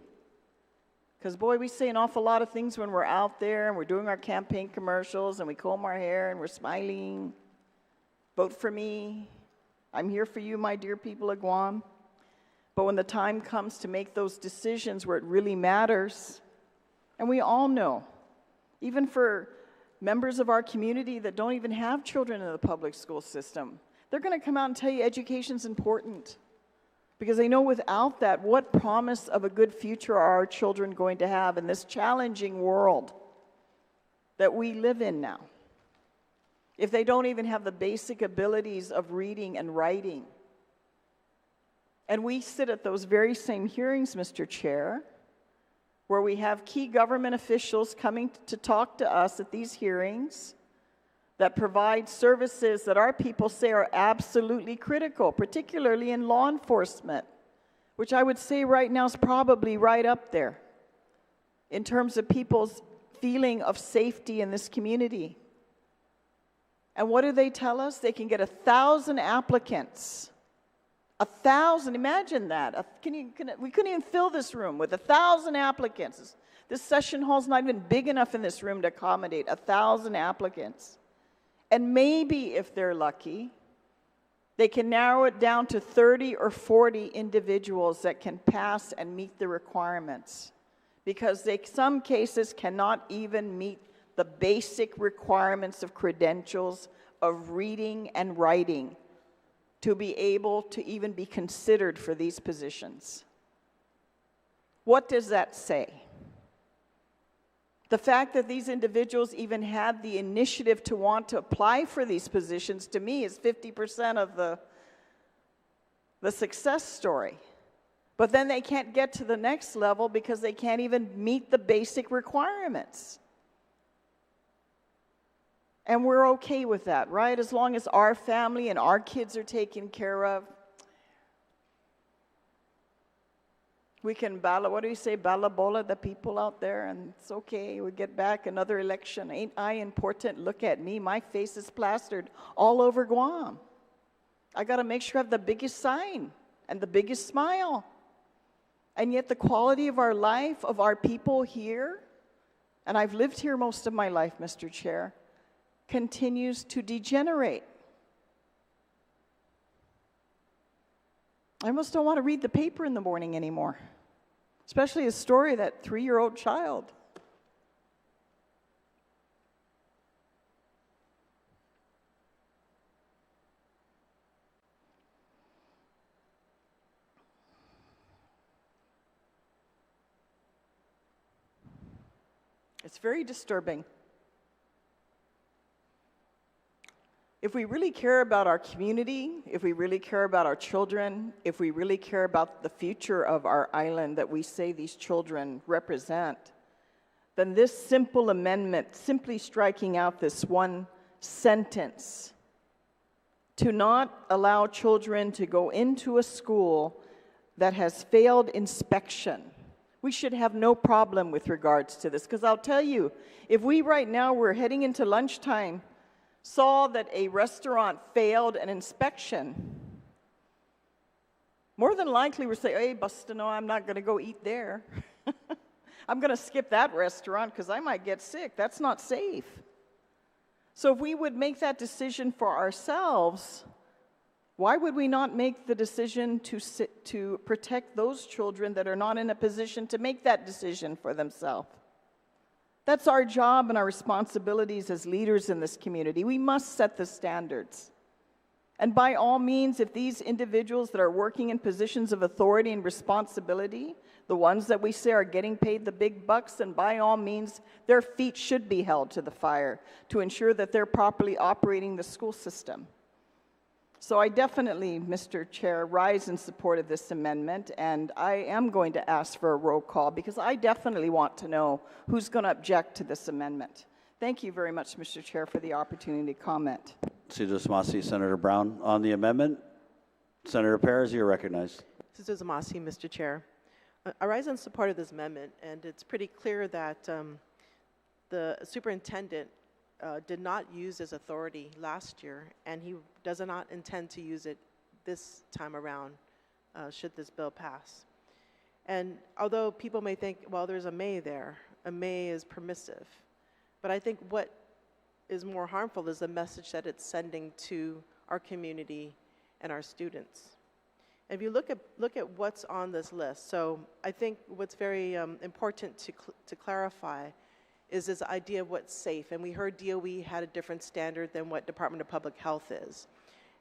because boy, we say an awful lot of things when we're out there and we're doing our campaign commercials and we comb our hair and we're smiling. Vote for me. I'm here for you, my dear people of Guam. But when the time comes to make those decisions where it really matters, and we all know, even for members of our community that don't even have children in the public school system, they're going to come out and tell you education's important. Because they know without that, what promise of a good future are our children going to have in this challenging world that we live in now? If they don't even have the basic abilities of reading and writing. And we sit at those very same hearings, Mr. Chair, where we have key government officials coming to talk to us at these hearings that provide services that our people say are absolutely critical, particularly in law enforcement, which I would say right now is probably right up there in terms of people's feeling of safety in this community. And what do they tell us? They can get 1,000 applicants. 1,000, imagine that. We couldn't even fill this room with 1,000 applicants. This session hall's not even big enough in this room to accommodate 1,000 applicants. And maybe, if they're lucky, they can narrow it down to 30 or 40 individuals that can pass and meet the requirements. Because they, some cases, cannot even meet the basic requirements of credentials of reading and writing to be able to even be considered for these positions. What does that say? The fact that these individuals even had the initiative to want to apply for these positions, to me, is 50% of the success story. But then they can't get to the next level because they can't even meet the basic requirements. And we're okay with that, right? As long as our family and our kids are taken care of. We can what do you say, balabola the people out there, and it's okay, we get back another election. Ain't I important? Look at me, my face is plastered all over Guam. I got to make sure I have the biggest sign and the biggest smile. And yet the quality of our life, of our people here, and I've lived here most of my life, Mr. Chair, continues to degenerate. I almost don't want to read the paper in the morning anymore, especially a story of that 3-year-old child. It's very disturbing. If we really care about our community, if we really care about our children, if we really care about the future of our island that we say these children represent, then this simple amendment, simply striking out this one sentence, to not allow children to go into a school that has failed inspection, we should have no problem with regards to this. Because I'll tell you, if we right now were heading into lunchtime, saw that a restaurant failed an inspection, more than likely we'd say, hey, Bustano, I'm not going to go eat there. I'm going to skip that restaurant because I might get sick. That's not safe. So if we would make that decision for ourselves, why would we not make the decision to protect those children that are not in a position to make that decision for themselves? That's our job and our responsibilities as leaders in this community. We must set the standards. And by all means, if these individuals that are working in positions of authority and responsibility, the ones that we say are getting paid the big bucks, then by all means, their feet should be held to the fire to ensure that they're properly operating the school system. So I definitely, Mr. Chair, rise in support of this amendment, and I am going to ask for a roll call because I definitely want to know who's going to object to this amendment. Thank you very much, Mr. Chair, for the opportunity to comment. Senator Brown. On the amendment, Senator Perez, you're recognized. Masi, Mr. Chair. I rise in support of this amendment, and it's pretty clear that the superintendent did not use his authority last year, and he does not intend to use it this time around, should this bill pass. And although people may think, well, there's a may there, a may is permissive, but I think what is more harmful is the message that it's sending to our community and our students. If you look at what's on this list, so I think what's very important to clarify is this idea of what's safe. And we heard DOE had a different standard than what Department of Public Health is.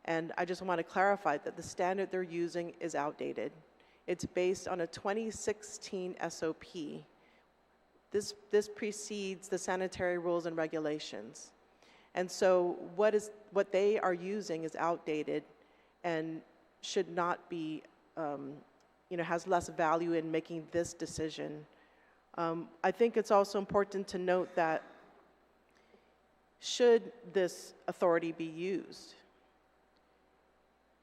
And I just want to clarify that the standard they're using is outdated. It's based on a 2016 SOP. This precedes the sanitary rules and regulations. And so what they are using is outdated and should not be, has less value in making this decision. I think it's also important to note that should this authority be used,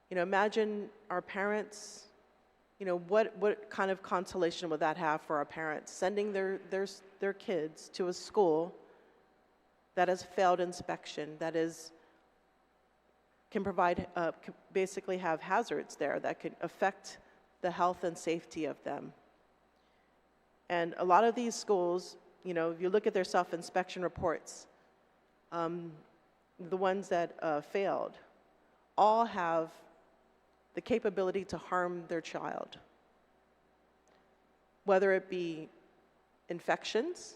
imagine our parents, what kind of consolation would that have for our parents, sending their kids to a school that has failed inspection, that can provide, basically have hazards there that could affect the health and safety of them. And a lot of these schools, if you look at their self-inspection reports, the ones that failed, all have the capability to harm their child, whether it be infections,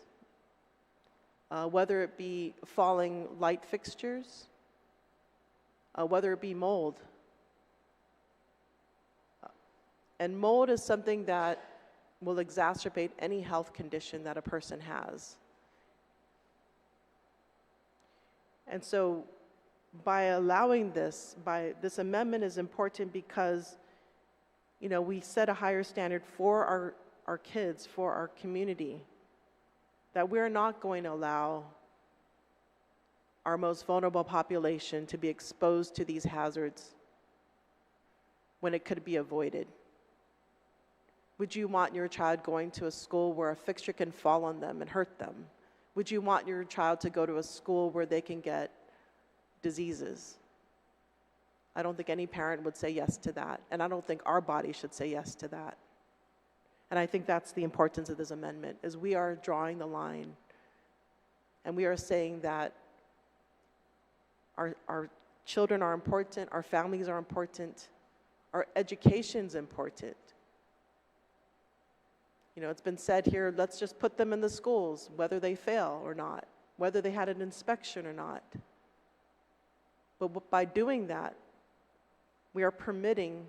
whether it be falling light fixtures, whether it be mold. And mold is something that will exacerbate any health condition that a person has. And so by allowing this amendment is important because, we set a higher standard for our kids, for our community, that we're not going to allow our most vulnerable population to be exposed to these hazards when it could be avoided. Would you want your child going to a school where a fixture can fall on them and hurt them? Would you want your child to go to a school where they can get diseases? I don't think any parent would say yes to that, and I don't think our body should say yes to that. And I think that's the importance of this amendment, is we are drawing the line, and we are saying that our children are important, our families are important, our education's important. It's been said here, let's just put them in the schools, whether they fail or not, whether they had an inspection or not. But by doing that, we are permitting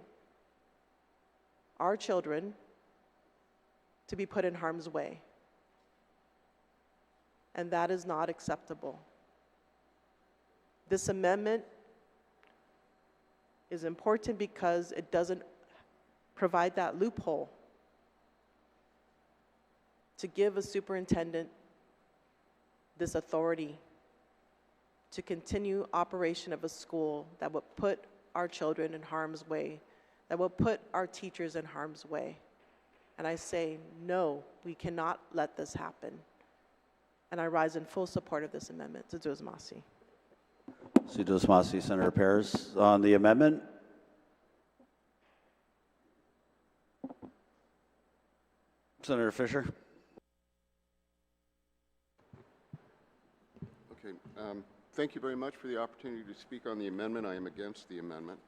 our children to be put in harm's way. And that is not acceptable. This amendment is important because it doesn't provide that loophole to give a superintendent this authority to continue operation of a school that would put our children in harm's way, that will put our teachers in harm's way. And I say, no, we cannot let this happen. And I rise in full support of this amendment. Masi. Masi, Senator Perez. On the amendment, Senator Fisher. Okay. Thank you very much for the opportunity to speak on the amendment. I am against the amendment.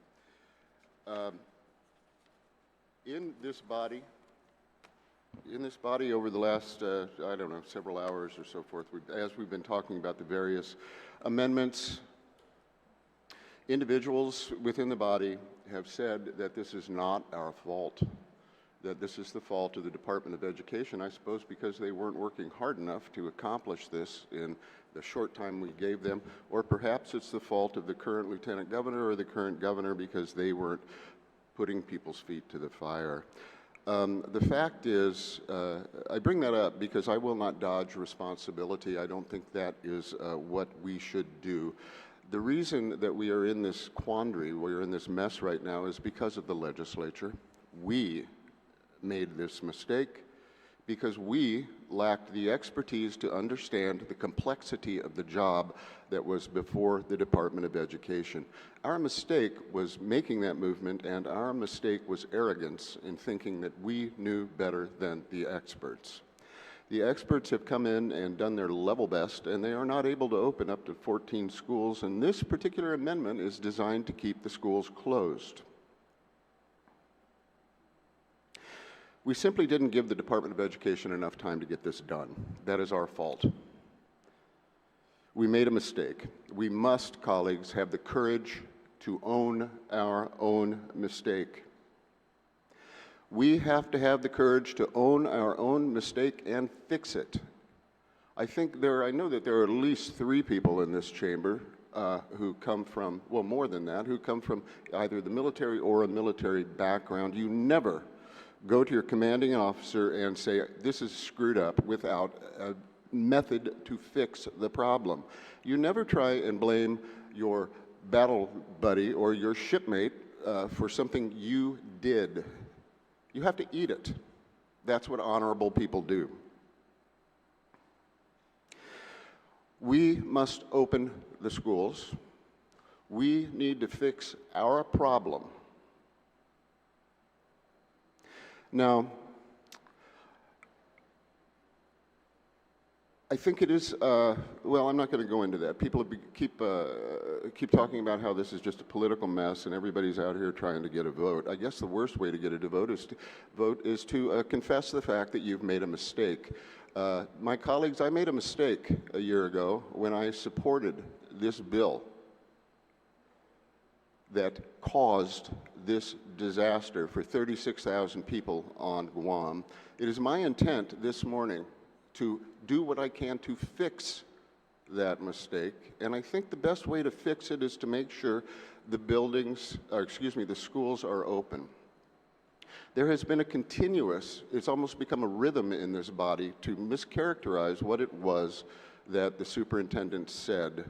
In this body over the last, several hours or so forth, as we've been talking about the various amendments, Individuals within the body have said that this is not our fault, that this is the fault of the Department of Education, I suppose because they weren't working hard enough to accomplish this in the short time we gave them, or perhaps it's the fault of the current lieutenant governor or the current governor because they weren't putting people's feet to the fire. The fact is, I bring that up because I will not dodge responsibility. I don't think that is what we should do. The reason that we are in this quandary, we're in this mess right now, is because of the legislature. We made this mistake because we lacked the expertise to understand the complexity of the job that was before the Department of Education. Our mistake was making that movement, and our mistake was arrogance in thinking that we knew better than the experts. The experts have come in and done their level best, and they are not able to open up to 14 schools, and this particular amendment is designed to keep the schools closed. We simply didn't give the Department of Education enough time to get this done. That is our fault. We made a mistake. We must, colleagues, have the courage to own our own mistake. We have to have the courage to own our own mistake and fix it. I know that there are at least 3 people in this chamber who come from, well, more than that, who come from either the military or a military background. You never go to your commanding officer and say, this is screwed up, without a method to fix the problem. You never try and blame your battle buddy or your shipmate for something you did. You have to eat it. That's what honorable people do. We must open the schools. We need to fix our problem. Now, I think it is, well, I'm not going to go into that. People keep talking about how this is just a political mess and everybody's out here trying to get a vote. I guess the worst way to get a vote is to confess the fact that you've made a mistake. My colleagues, I made a mistake a year ago when I supported this bill that caused this disaster for 36,000 people on Guam. It is my intent this morning to do what I can to fix that mistake, and I think the best way to fix it is to make sure the schools are open. There has been a continuous, it's almost become a rhythm in this body to mischaracterize what it was that the superintendent said.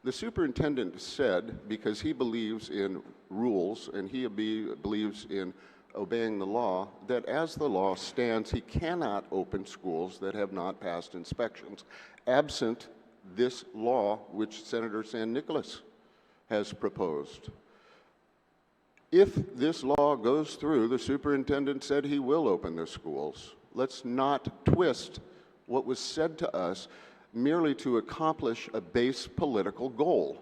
The superintendent said, because he believes in rules and he believes in obeying the law, that as the law stands, he cannot open schools that have not passed inspections, absent this law which Senator San Nicolas has proposed. If this law goes through, the superintendent said he will open the schools. Let's not twist what was said to us merely to accomplish a base political goal.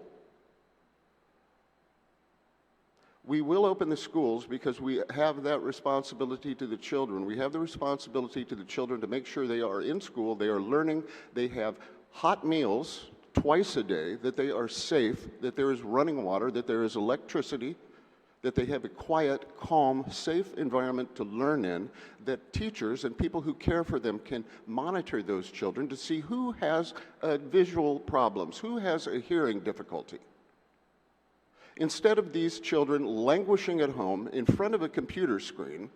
We will open the schools because we have that responsibility to the children. We have the responsibility to the children to make sure they are in school, they are learning, they have hot meals twice a day, that they are safe, that there is running water, that there is electricity, that they have a quiet, calm, safe environment to learn in, that teachers and people who care for them can monitor those children to see who has visual problems, who has a hearing difficulty. Instead of these children languishing at home in front of a computer screen,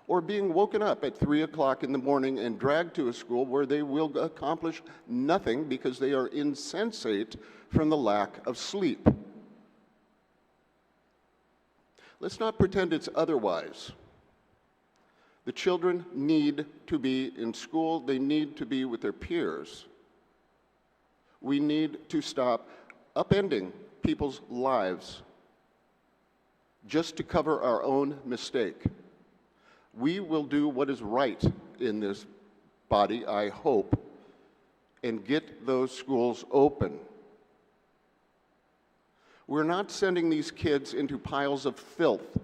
or being woken up at 3 o'clock in the morning and dragged to a school where they will accomplish nothing because they are insensate from the lack of sleep. Let's not pretend it's otherwise. The children need to be in school. They need to be with their peers. We need to stop upending people's lives just to cover our own mistake. We will do what is right in this body, I hope, and get those schools open. We're not sending these kids into piles of filth.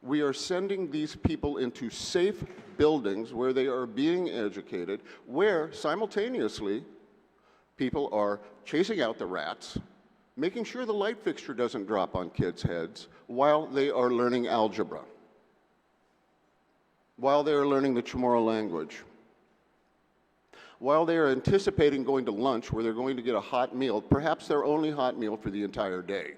We are sending these people into safe buildings where they are being educated, where simultaneously people are chasing out the rats, making sure the light fixture doesn't drop on kids' heads while they are learning algebra, while they are learning the Chamorro language, while they are anticipating going to lunch where they're going to get a hot meal, perhaps their only hot meal for the entire day.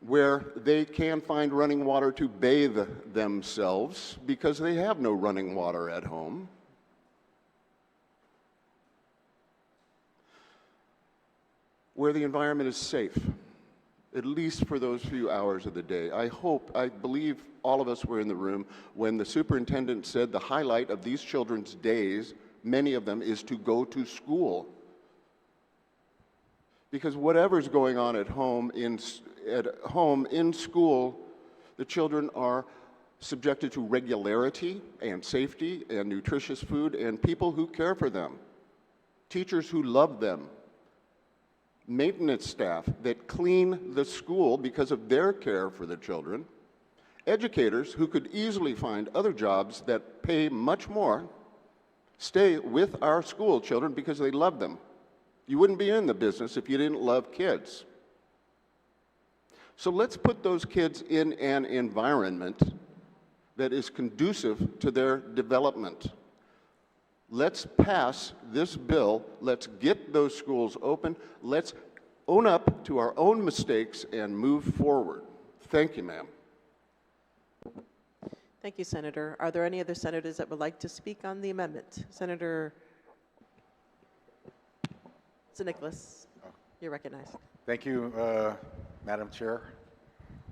Where they can find running water to bathe themselves because they have no running water at home. Where the environment is safe, at least for those few hours of the day. I believe all of us were in the room when the superintendent said the highlight of these children's days, many of them, is to go to school. Because whatever's going on at home, in school, the children are subjected to regularity and safety and nutritious food and people who care for them, teachers who love them, maintenance staff that clean the school because of their care for the children, educators who could easily find other jobs that pay much more, stay with our school children because they love them. You wouldn't be in the business if you didn't love kids. So let's put those kids in an environment that is conducive to their development. Let's pass this bill. Let's get those schools open. Let's own up to our own mistakes and move forward. Thank you, ma'am. Thank you, Senator. Are there any other senators that would like to speak on the amendment? Senator Nicholas, you're recognized. Thank you, Madam Chair.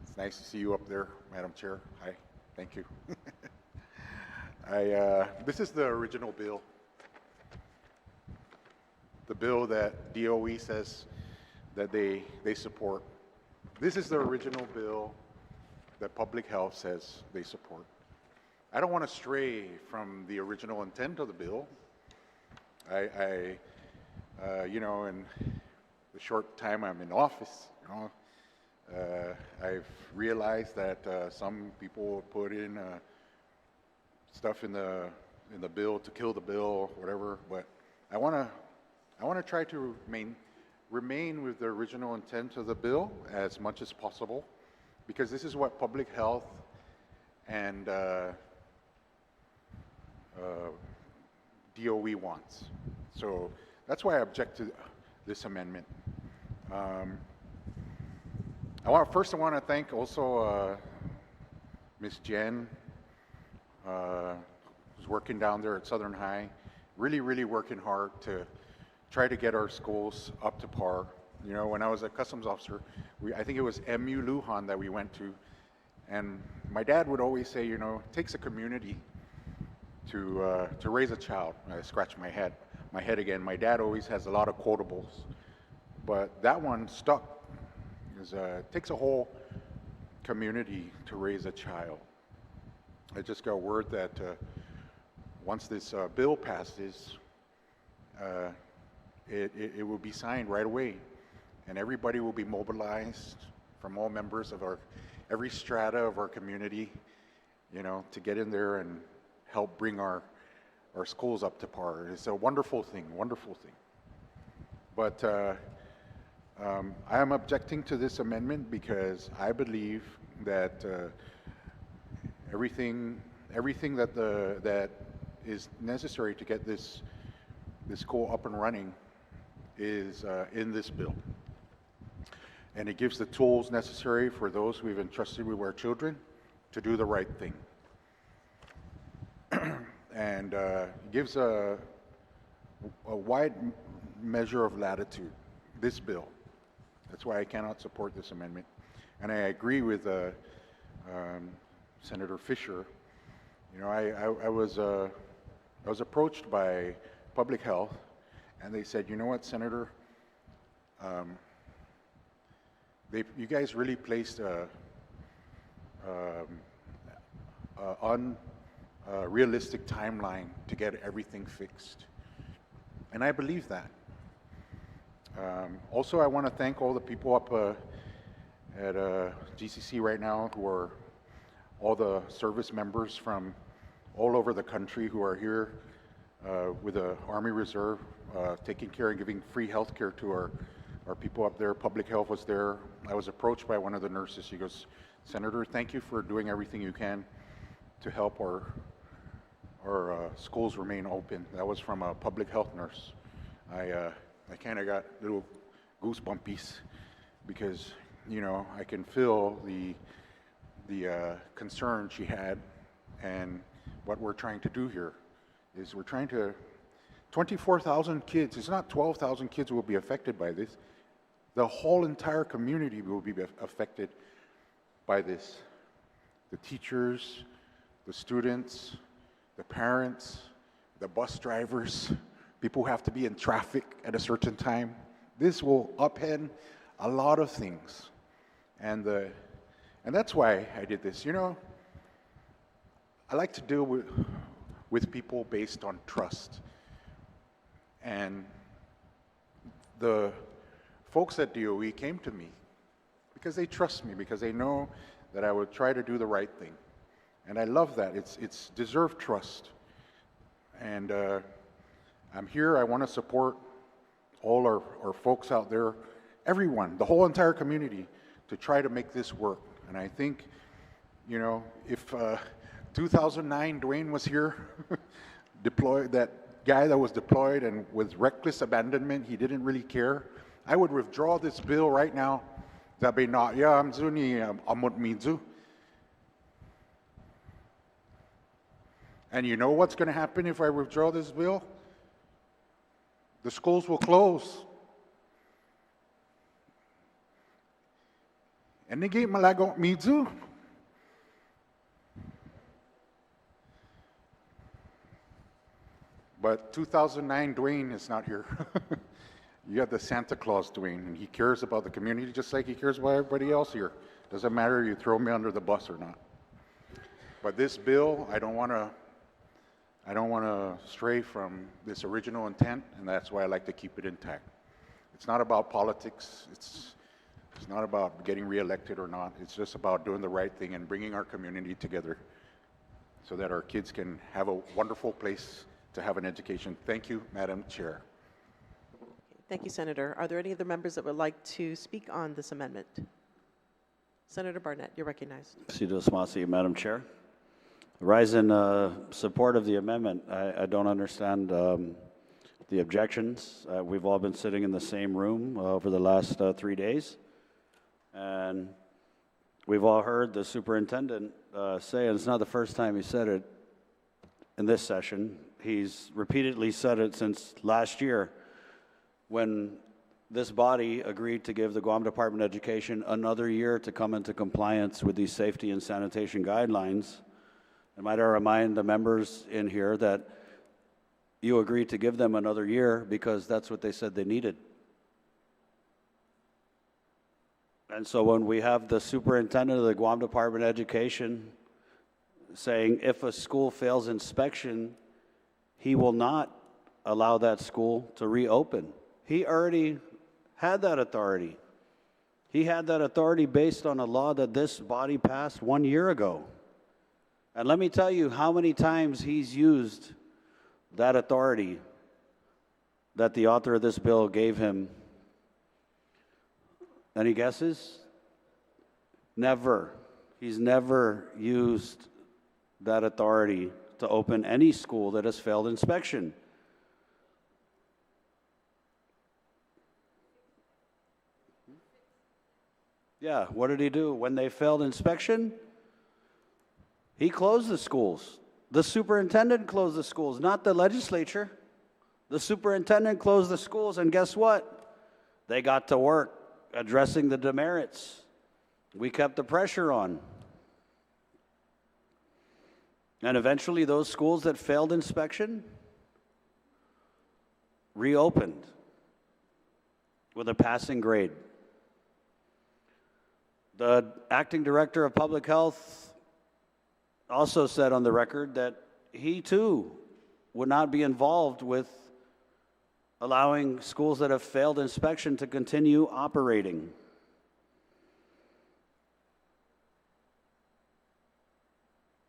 It's nice to see you up there, Madam Chair. Hi, thank you. This is the original bill. The bill that DOE says that they support. This is the original bill that Public Health says they support. I don't want to stray from the original intent of the bill. You know, in the short time I'm in office, you know, I've realized that some people put in stuff in the bill to kill the bill, whatever. But I want to try to remain with the original intent of the bill as much as possible, because this is what public health and DOE wants. So that's why I object to this amendment. First I want to thank also Ms. Jen, who's working down there at Southern High, really working hard to try to get our schools up to par. You know, when I was a customs officer, I think it was MU Lujan that we went to, and my dad would always say, you know, it takes a community to raise a child. I scratched my head again. My dad always has a lot of quotables, but that one stuck. It takes a whole community to raise a child. I just got word that once this bill passes, it will be signed right away, and everybody will be mobilized from all members of every strata of our community, you know, to get in there and help bring our schools up to par. It's a wonderful thing. But I am objecting to this amendment because I believe that everything that is necessary to get this school up and running is in this bill. And it gives the tools necessary for those we've entrusted with our children to do the right thing. And gives a wide measure of latitude, this bill. That's why I cannot support this amendment. And I agree with Senator Fisher. You know, I was approached by Public Health, and they said, you know what, Senator, you guys really placed unrealistic timeline to get everything fixed. And I believe that. Also, I want to thank all the people up at GCC right now who are all the service members from all over the country who are here with the Army Reserve, taking care and giving free health care to our people up there. Public health was there. I was approached by one of the nurses. She goes, "Senator, thank you for doing everything you can to help our schools remain open." That was from a public health nurse. I kind of got little goosebumpies because, you know, I can feel the concern she had, and what we're trying to do here is we're trying to, 24,000 kids, it's not 12,000 kids will be affected by this. The whole entire community will be affected by this. The teachers, the students, the parents, the bus drivers, people who have to be in traffic at a certain time. This will upend a lot of things. And that's why I did this. You know, I like to deal with people based on trust. And the folks at DOE came to me because they trust me, because they know that I would try to do the right thing. And I love that. It's deserved trust. And I'm here. I want to support all our folks out there, everyone, the whole entire community, to try to make this work. And I think, you know, if 2009 Dwayne was here, deployed, that guy that was deployed and with reckless abandonment, he didn't really care, I would withdraw this bill right now. Sabi na, yeah, amzu ni amot midzu. And you know what's going to happen if I withdraw this bill? The schools will close. And they get malago midzu. But 2009 Dwayne is not here. You have the Santa Claus Dwayne, and he cares about the community just like he cares about everybody else here. Doesn't matter if you throw me under the bus or not. But this bill, I don't want to stray from this original intent, and that's why I like to keep it intact. It's not about politics. It's not about getting reelected or not. It's just about doing the right thing and bringing our community together so that our kids can have a wonderful place to have an education. Thank you, Madam Chair. Thank you, Senator. Are there any other members that would like to speak on this amendment? Senator Barnett, you're recognized. Madam Chair. Rise in support of the amendment. I don't understand the objections. We've all been sitting in the same room over the last 3 days, and we've all heard the superintendent say, and it's not the first time he said it in this session. He's repeatedly said it since last year, when this body agreed to give the Guam Department of Education another year to come into compliance with these safety and sanitation guidelines. And might I remind the members in here that you agreed to give them another year because that's what they said they needed. And so when we have the superintendent of the Guam Department of Education saying if a school fails inspection, he will not allow that school to reopen. He already had that authority. He had that authority based on a law that this body passed 1 year ago. And let me tell you how many times he's used that authority that the author of this bill gave him. Any guesses? Never. He's never used that authority to open any school that has failed inspection. Yeah, what did he do? When they failed inspection, he closed the schools. The superintendent closed the schools, not the legislature. The superintendent closed the schools, and guess what? They got to work addressing the demerits. We kept the pressure on. And eventually those schools that failed inspection reopened with a passing grade. The acting director of public health also said on the record that he too would not be involved with allowing schools that have failed inspection to continue operating.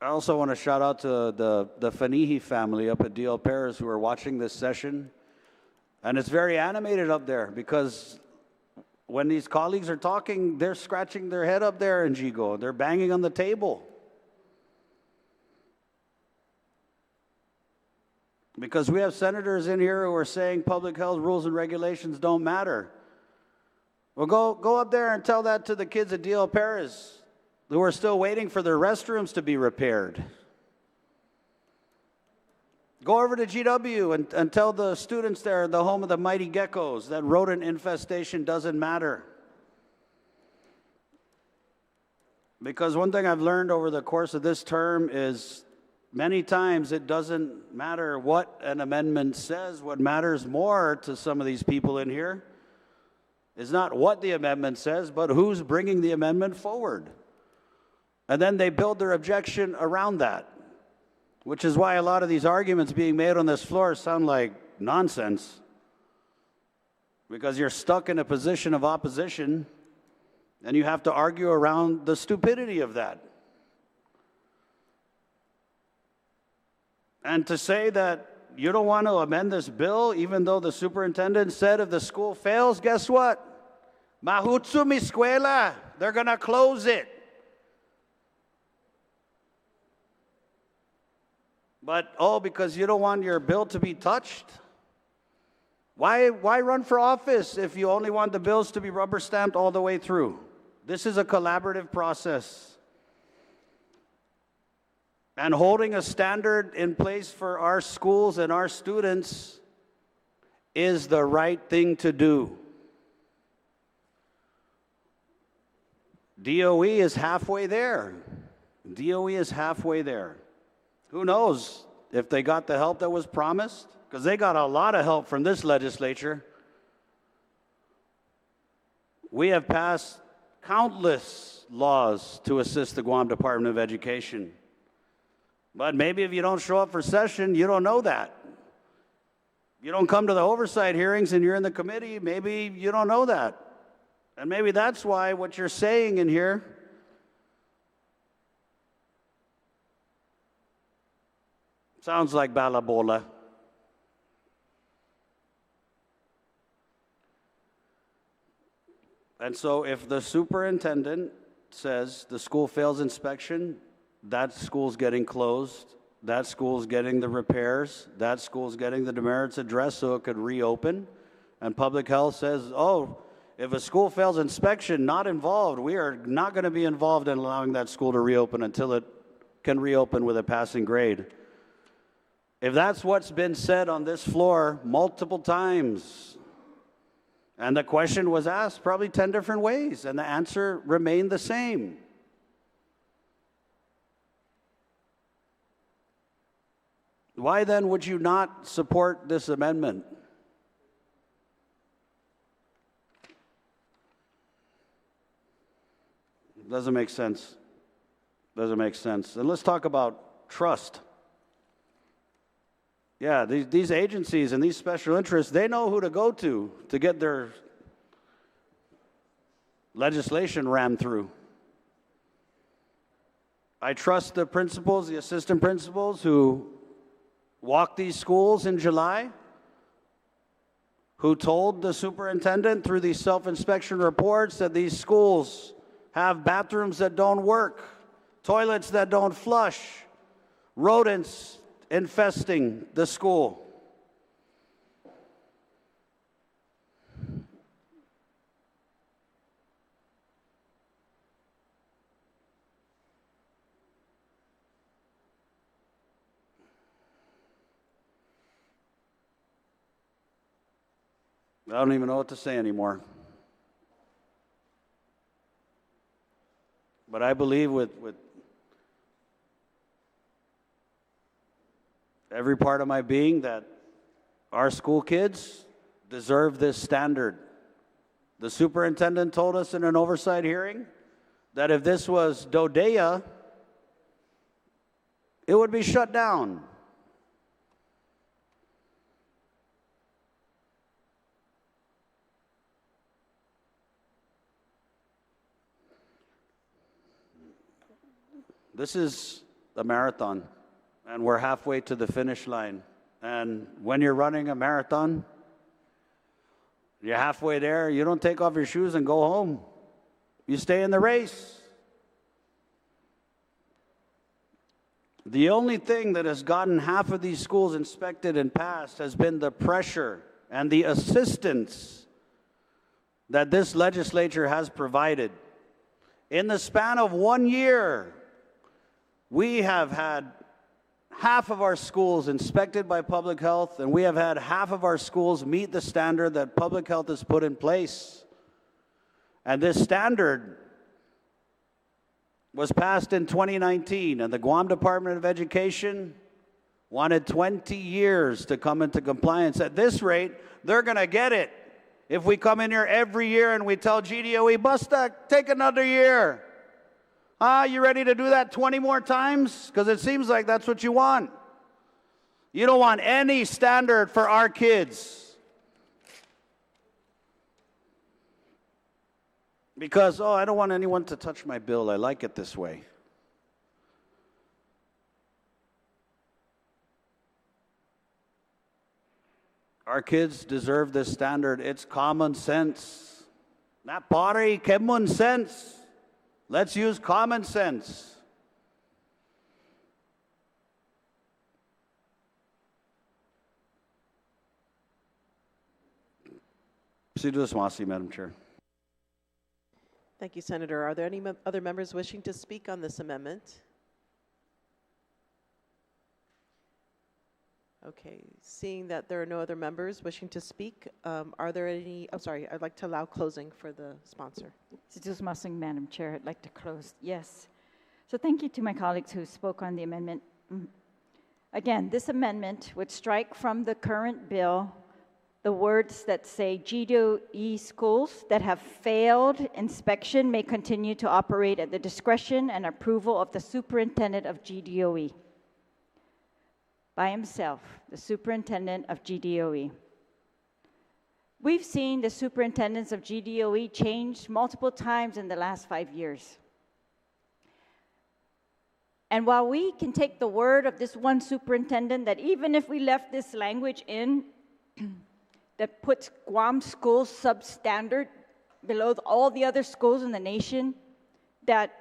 I also want to shout out to the Fanihi family up at DL Paris who are watching this session. And it's very animated up there because when these colleagues are talking, they're scratching their head up there in GDOE. They're banging on the table. Because we have senators in here who are saying public health rules and regulations don't matter. Well, go up there and tell that to the kids at DL Paris who are still waiting for their restrooms to be repaired. Go over to GW and tell the students there, the home of the mighty geckos, that rodent infestation doesn't matter. Because one thing I've learned over the course of this term is many times it doesn't matter what an amendment says. What matters more to some of these people in here is not what the amendment says, but who's bringing the amendment forward. And then they build their objection around that, which is why a lot of these arguments being made on this floor sound like nonsense, because you're stuck in a position of opposition and you have to argue around the stupidity of that. And to say that you don't want to amend this bill, even though the superintendent said if the school fails, guess what? Mahutsu mi escuela, they're going to close it. But, because you don't want your bill to be touched? Why run for office if you only want the bills to be rubber stamped all the way through? This is a collaborative process. And holding a standard in place for our schools and our students is the right thing to do. DOE is halfway there. DOE is halfway there. Who knows if they got the help that was promised? Because they got a lot of help from this legislature. We have passed countless laws to assist the Guam Department of Education. But maybe if you don't show up for session, you don't know that. You don't come to the oversight hearings and you're in the committee, maybe you don't know that. And maybe that's why what you're saying in here sounds like balabola. And so if the superintendent says the school fails inspection, that school's getting closed, that school's getting the repairs, that school's getting the demerits addressed so it could reopen, and public health says, if a school fails inspection, not involved, we are not going to be involved in allowing that school to reopen until it can reopen with a passing grade. If that's what's been said on this floor multiple times, and the question was asked probably 10 different ways, and the answer remained the same. Why then would you not support this amendment? Doesn't make sense. Doesn't make sense. And let's talk about trust. Yeah, these agencies and these special interests, they know who to go to get their legislation rammed through. I trust the principals, the assistant principals who walked these schools in July, who told the superintendent through these self-inspection reports that these schools have bathrooms that don't work, toilets that don't flush, rodents infesting the school. I don't even know what to say anymore. But I believe with every part of my being that our school kids deserve this standard. The superintendent told us in an oversight hearing that if this was Dodea, it would be shut down. This is a marathon, and we're halfway to the finish line. And when you're running a marathon, you're halfway there, you don't take off your shoes and go home. You stay in the race. The only thing that has gotten half of these schools inspected and passed has been the pressure and the assistance that this legislature has provided. In the span of 1 year, we have had half of our schools inspected by public health, and we have had half of our schools meet the standard that public health has put in place. And this standard was passed in 2019, and the Guam Department of Education wanted 20 years to come into compliance. At this rate, they're going to get it. If we come in here every year and we tell GDOE, Busta, take another year. You ready to do that 20 more times? Because it seems like that's what you want. You don't want any standard for our kids. Because, I don't want anyone to touch my bill. I like it this way. Our kids deserve this standard. It's common sense. Not pare, common sense. Let's use common sense. Madam Chair. Thank you, Senator. Are there any other members wishing to speak on this amendment? Okay, seeing that there are no other members wishing to speak, are there any, I'd like to allow closing for the sponsor. Madam Chair, I'd like to close. Yes. So thank you to my colleagues who spoke on the amendment. Again, this amendment would strike from the current bill the words that say GDOE schools that have failed inspection may continue to operate at the discretion and approval of the superintendent of GDOE. By himself, the superintendent of GDOE. We've seen the superintendents of GDOE change multiple times in the last 5 years. And while we can take the word of this one superintendent that even if we left this language in, that puts Guam schools substandard below all the other schools in the nation, that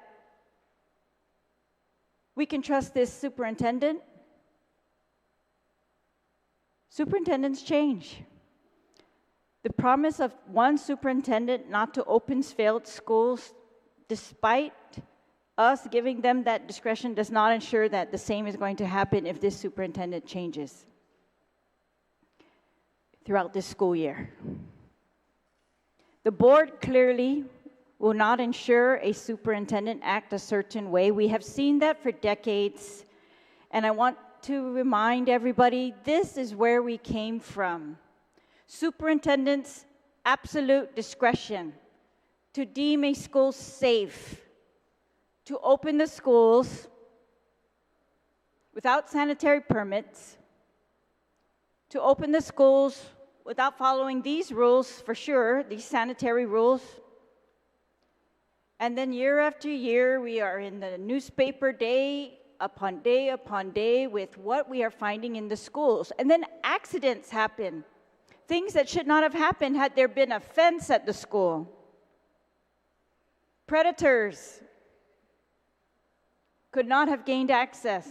we can trust this superintendent. Superintendents change. The promise of one superintendent not to open failed schools, despite us giving them that discretion, does not ensure that the same is going to happen if this superintendent changes throughout this school year. The board clearly will not ensure a superintendent act a certain way. We have seen that for decades, and I want to remind everybody, this is where we came from. Superintendent's absolute discretion to deem a school safe, to open the schools without sanitary permits, to open the schools without following these rules, for sure, these sanitary rules. And then year after year, we are in the newspaper day upon day with what we are finding in the schools. And then accidents happen, things that should not have happened had there been a fence at the school. Predators could not have gained access.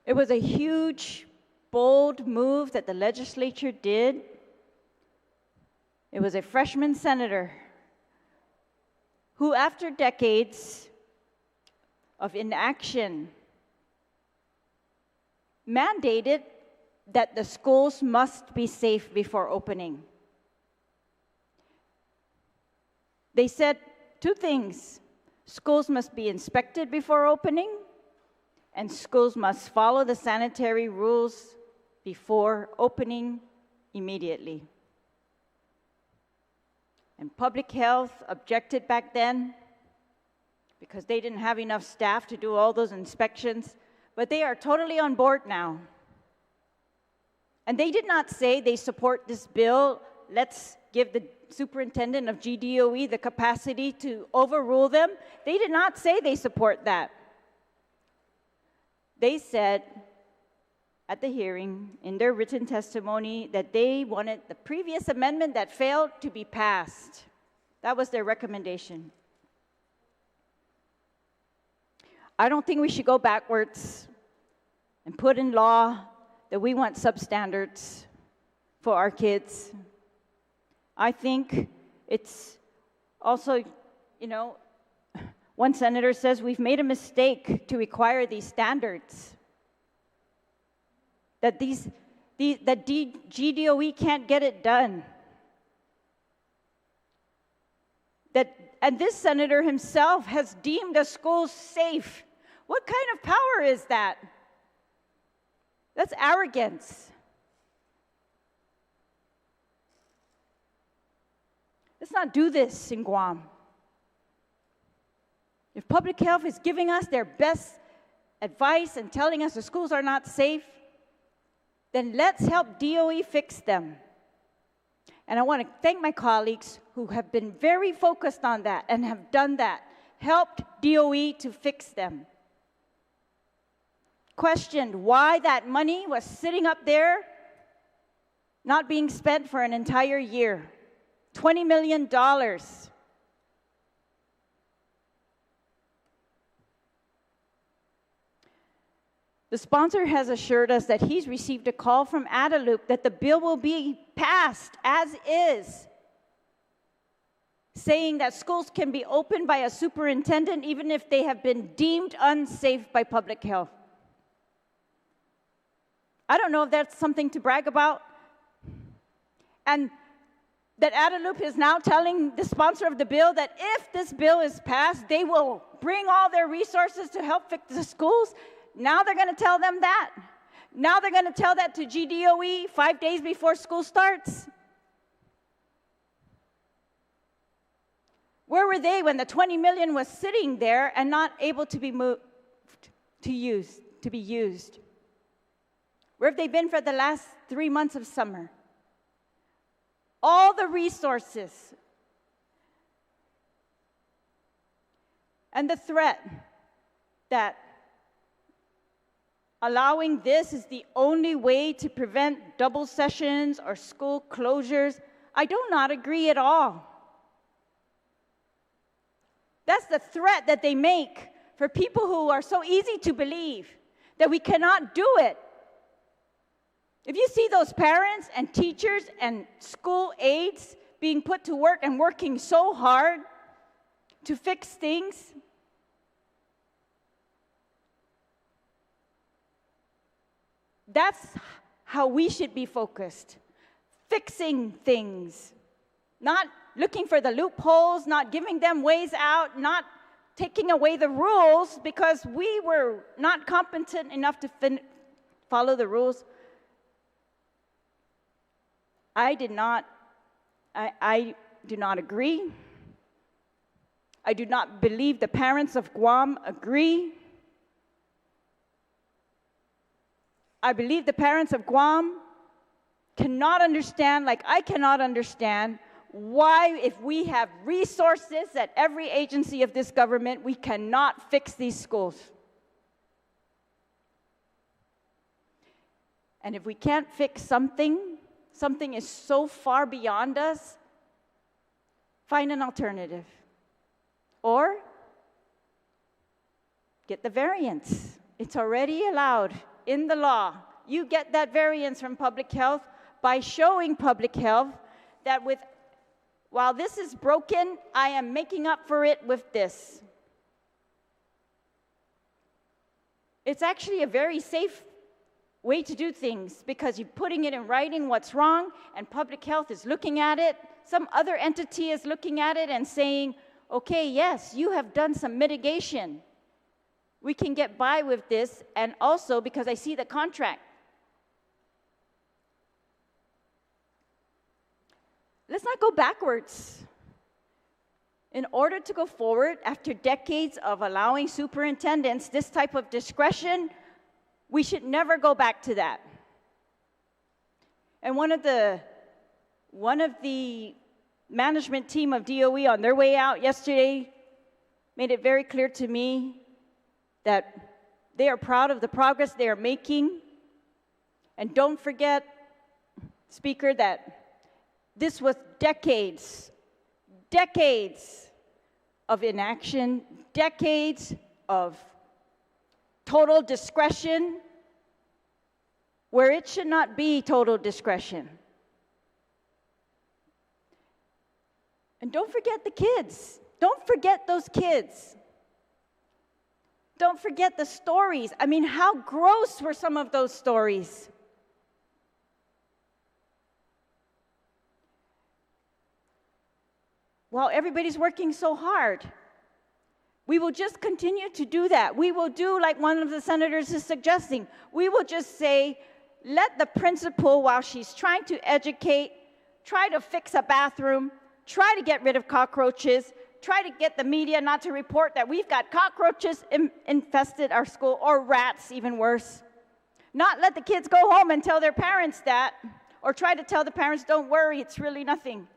It was a huge, bold move that the legislature did. It was a freshman senator who, after decades of inaction, mandated that the schools must be safe before opening. They said two things: schools must be inspected before opening, and schools must follow the sanitary rules before opening immediately. And public health objected back then because they didn't have enough staff to do all those inspections, but they are totally on board now. And they did not say they support this bill, let's give the superintendent of GDOE the capacity to overrule them. They did not say they support that. They said at the hearing in their written testimony that they wanted the previous amendment that failed to be passed. That was their recommendation. I don't think we should go backwards and put in law that we want substandards for our kids. I think it's also, one senator says we've made a mistake to require these standards. That GDOE can't get it done. And this senator himself has deemed the schools safe. What kind of power is that? That's arrogance. Let's not do this in Guam. If public health is giving us their best advice and telling us the schools are not safe, then let's help DOE fix them. And I want to thank my colleagues who have been very focused on that and have done that, helped DOE to fix them. Questioned why that money was sitting up there, not being spent for an entire year. $20 million. The sponsor has assured us that he's received a call from Guadalupe that the bill will be passed as is, saying that schools can be opened by a superintendent even if they have been deemed unsafe by public health. I don't know if that's something to brag about. And that Guadalupe is now telling the sponsor of the bill that if this bill is passed, they will bring all their resources to help fix the schools. Now they're going to tell them that. Now they're going to tell that to GDOE 5 days before school starts. Where were they when the $20 million was sitting there and not able to be moved, to be used? Where have they been for the last 3 months of summer? All the resources. And the threat that allowing this is the only way to prevent double sessions or school closures, I do not agree at all. That's the threat that they make for people who are so easy to believe that we cannot do it. If you see those parents and teachers and school aides being put to work and working so hard to fix things, that's how we should be focused. Fixing things. Not looking for the loopholes, not giving them ways out, not taking away the rules because we were not competent enough to follow the rules. I do not agree. I do not believe the parents of Guam agree. I believe the parents of Guam cannot understand, like I cannot understand, why, if we have resources at every agency of this government, we cannot fix these schools. And if we can't fix something is so far beyond us, find an alternative. Or get the variance. It's already allowed in the law. You get that variance from public health by showing public health that while this is broken, I am making up for it with this. It's actually a very safe way to do things because you're putting it in writing what's wrong, and public health is looking at it. Some other entity is looking at it and saying, okay, yes, you have done some mitigation. We can get by with this, and also because I see the contract. Let's not go backwards. In order to go forward, after decades of allowing superintendents this type of discretion, we should never go back to that. And one of the management team of DOE on their way out yesterday made it very clear to me that they are proud of the progress they are making. And don't forget, Speaker, that this was decades of inaction, decades of total discretion, where it should not be total discretion. And don't forget the kids. Don't forget those kids. Don't forget the stories. I mean, how gross were some of those stories? While everybody's working so hard, we will just continue to do that. We will do like one of the senators is suggesting. We will just say, let the principal, while she's trying to educate, try to fix a bathroom, try to get rid of cockroaches, try to get the media not to report that we've got cockroaches infested our school, or rats, even worse. Not let the kids go home and tell their parents that, or try to tell the parents, don't worry, it's really nothing.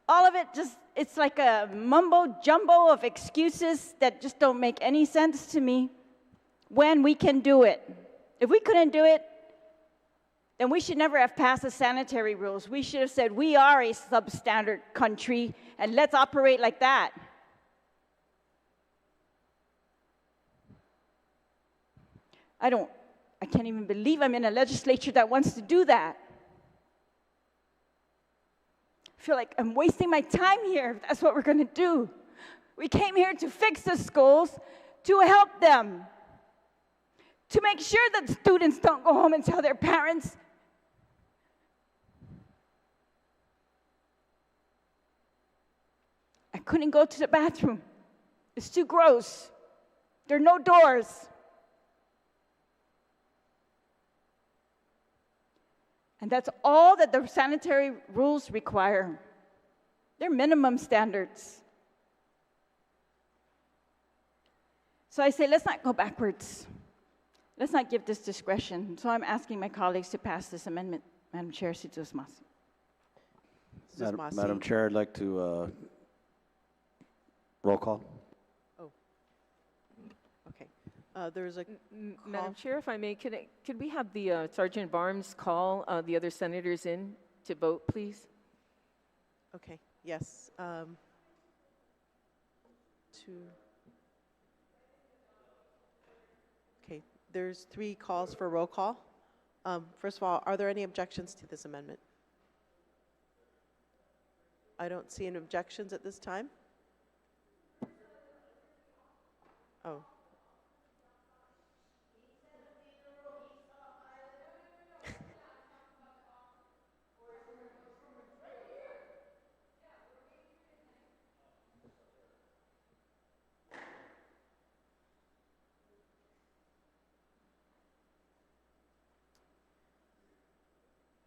All of it just, it's like a mumbo jumbo of excuses that just don't make any sense to me when we can do it. If we couldn't do it, then we should never have passed the sanitary rules. We should have said, we are a substandard country, and let's operate like that. I can't even believe I'm in a legislature that wants to do that. I feel like I'm wasting my time here if that's what we're going to do. We came here to fix the schools, to help them, to make sure that students don't go home and tell their parents. I couldn't go to the bathroom. It's too gross. There are no doors. And that's all that the sanitary rules require. They're minimum standards. So I say, let's not go backwards. Let's not give this discretion. So I'm asking my colleagues to pass this amendment. Madam Chair, si tus mas. Madam Chair, I'd like to roll call. Oh, okay. There's a Madam Chair, if I may, could we have the Sergeant Barnes call the other senators in to vote, please? Okay, yes. Okay, there's 3 calls for roll call. First of all, are there any objections to this amendment? I don't see any objections at this time. Oh.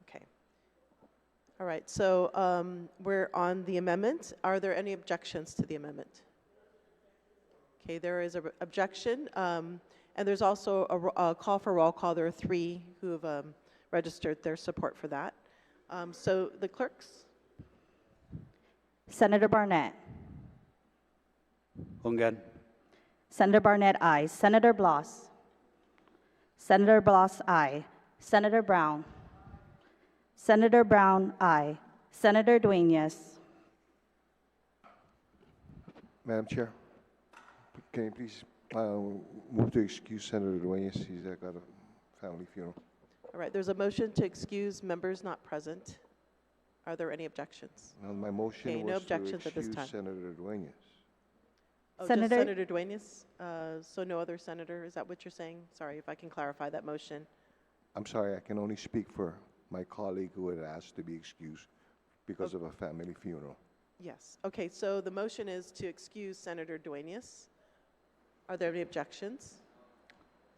Okay. All right, so we're on the amendment. Are there any objections to the amendment? Okay, there is an objection, and there's also a call for roll call. There are 3 who have registered their support for that. So the clerks? Senator Barnett. Guåhan. Senator Barnett, aye. Senator Blas. Senator Blas, aye. Senator Brown. Senator Brown, aye. Senator Dueñas. Madam Chair, can you please move to excuse Senator Dueñas? He's got a family funeral. All right, there's a motion to excuse members not present. Are there any objections? My motion Okay, no was to objections at this excuse time. Senator Dueñas. Oh, Senator- just Senator Dueñas? So no other senator, is that what you're saying? Sorry, if I can clarify that motion. I'm sorry, I can only speak for my colleague who had asked to be excused because of a family funeral. Yes, okay, so the motion is to excuse Senator Dueñas. Are there any objections?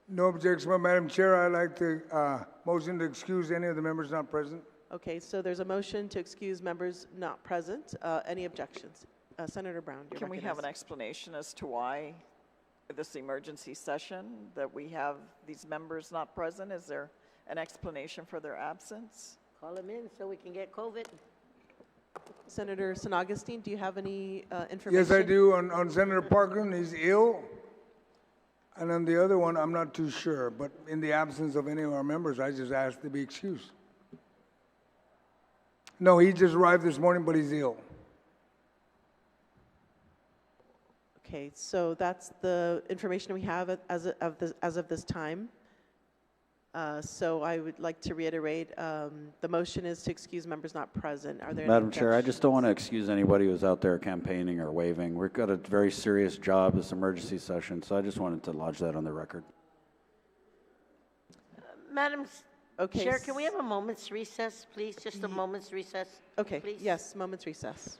No objection, but Madam Chair, I'd like to motion to excuse any of the members not present. Okay, so there's a motion to excuse members not present. Any objections? Senator Brown, you're Can we have an recognized. explanation as to why this emergency session that we have these members not present? Is there an explanation for their absence? Call them in so we can get COVID. Senator San Augustine, do you have any information? Yes, I do. On Senator Parkland, he's ill. And on the other one, I'm not too sure. But in the absence of any of our members, I just asked to be excused. No, he just arrived this morning, but he's ill. Okay, so that's the information we have as of this time. So I would like to reiterate, the motion is to excuse members not present. Are there any Madam Chair, I just don't want to objections? excuse anybody who's out there campaigning or waving. We've got a very serious job, this emergency session, so I just wanted to lodge that on the record. Madam Okay. Chair, can we have a moment's recess, please? Just a moment's recess? Okay, please? yes, moment's recess.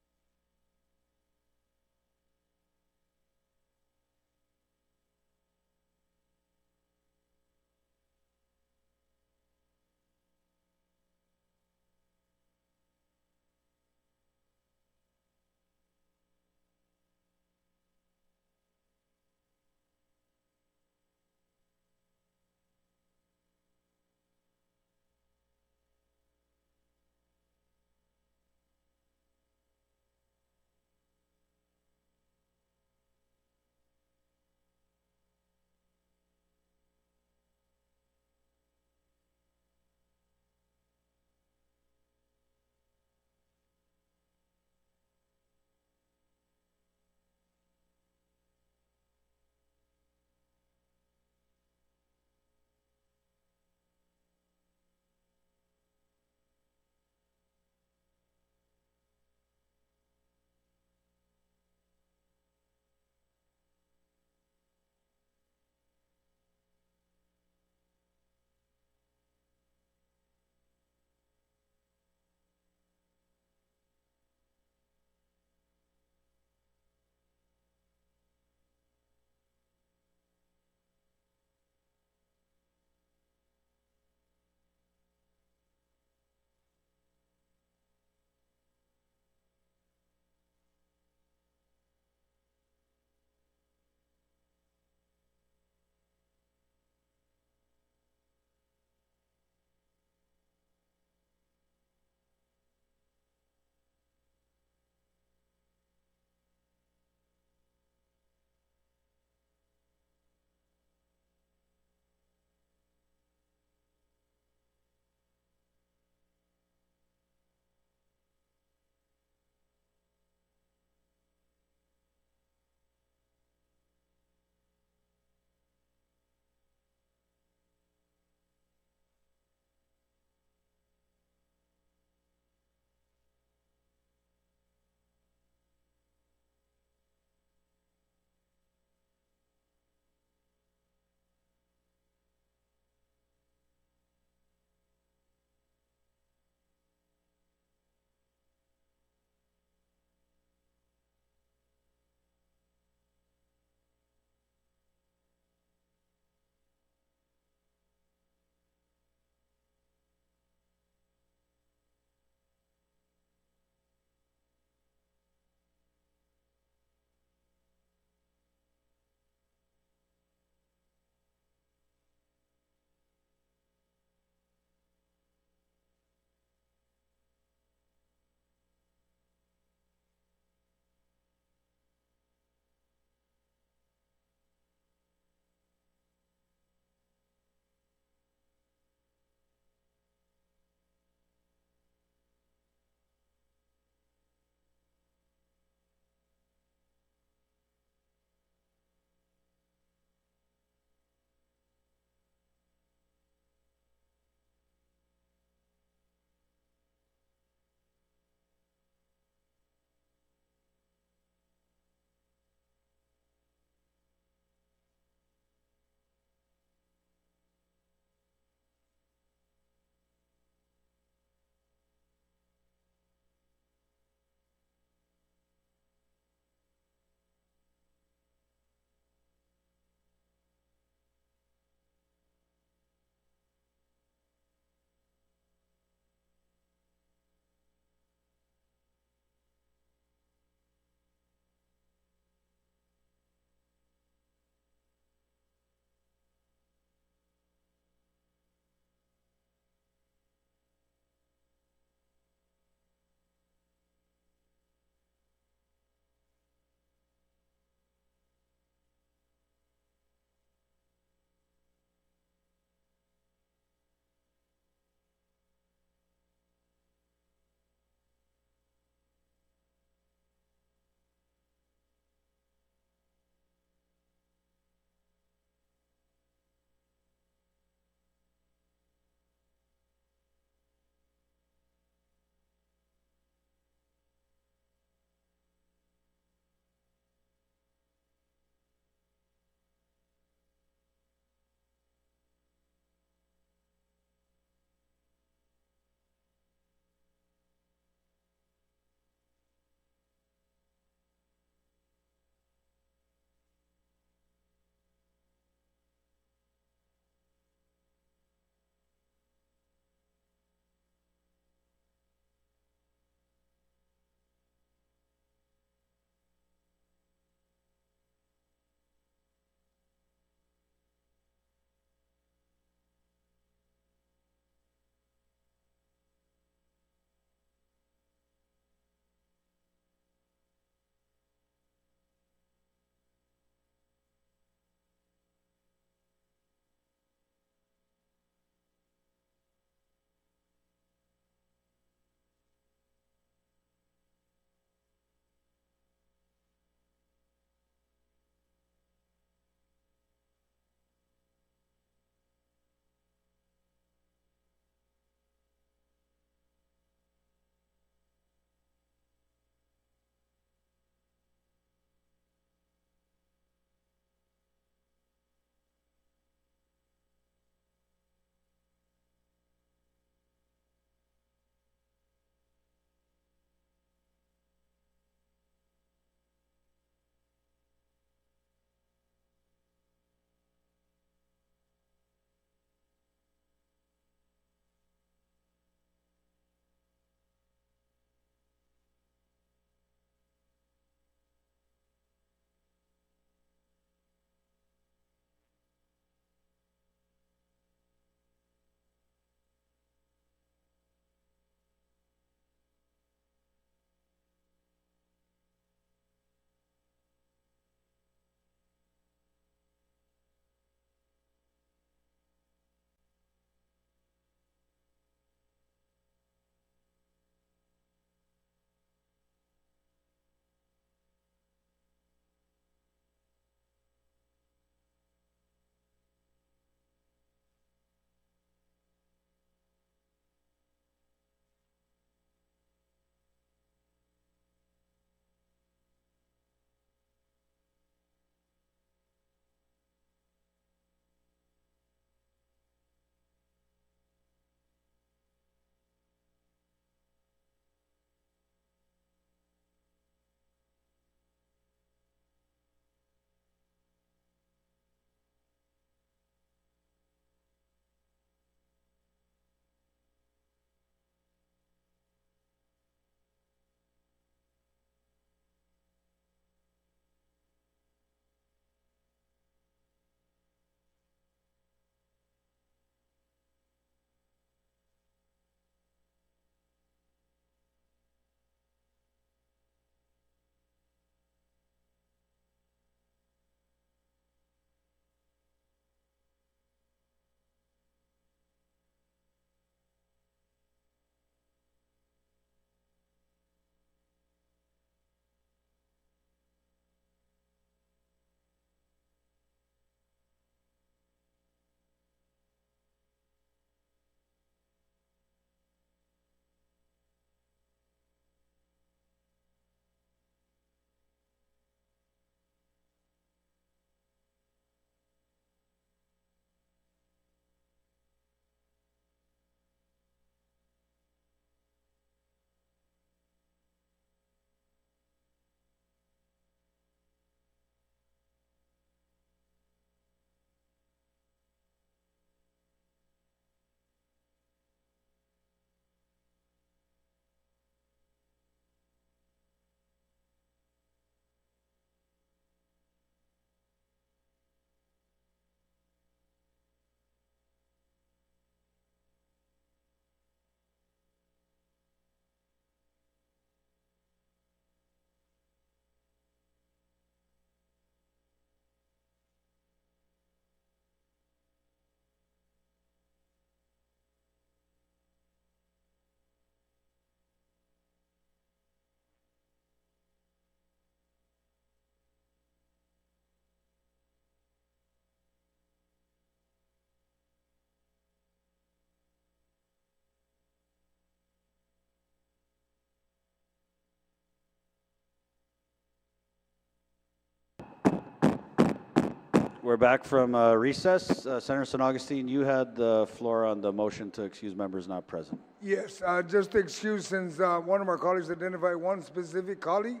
We're back from recess. Senator San Augustine, you had the floor on the motion to excuse members not present. Yes, just to excuse, since one of our colleagues identified one specific colleague,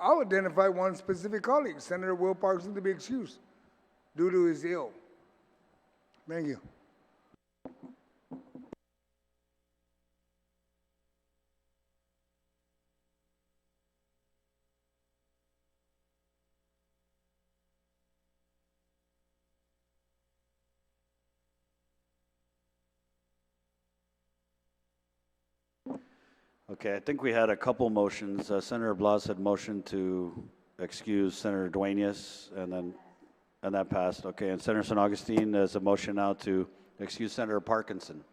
I'll identify one specific colleague, Senator Will Parkinson, to be excused due to his ill. Thank you. Okay, I think we had a couple motions. Senator Blas had motioned to excuse Senator Duenas, and that passed. Okay, and Senator San Augustine has a motion now to excuse Senator Parkinson.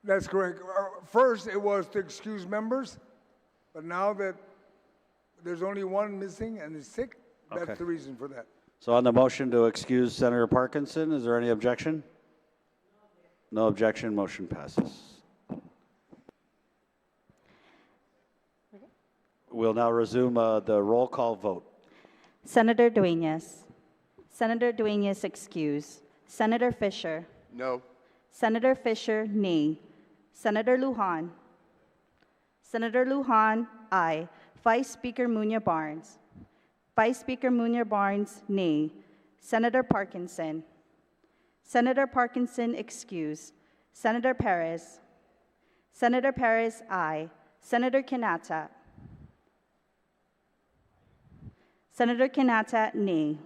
That's correct. First, it was to excuse members, but now that there's only one missing and is sick, that's Okay. the reason for that. So on the motion to excuse Senator Parkinson, is there any objection? No objection, motion passes. We'll now resume the roll call vote. Senator Duenas. Senator Duenas excuse. Senator Fisher. No. Senator Fisher, nay. Senator Lujan. Senator Lujan, aye. Vice Speaker Muñoz Barnes. Vice Speaker Muñoz Barnes, nay. Senator Parkinson. Senator Parkinson excuse. Senator Perez. Senator Perez, aye. Senator Kanata. Senator Kanata, nay.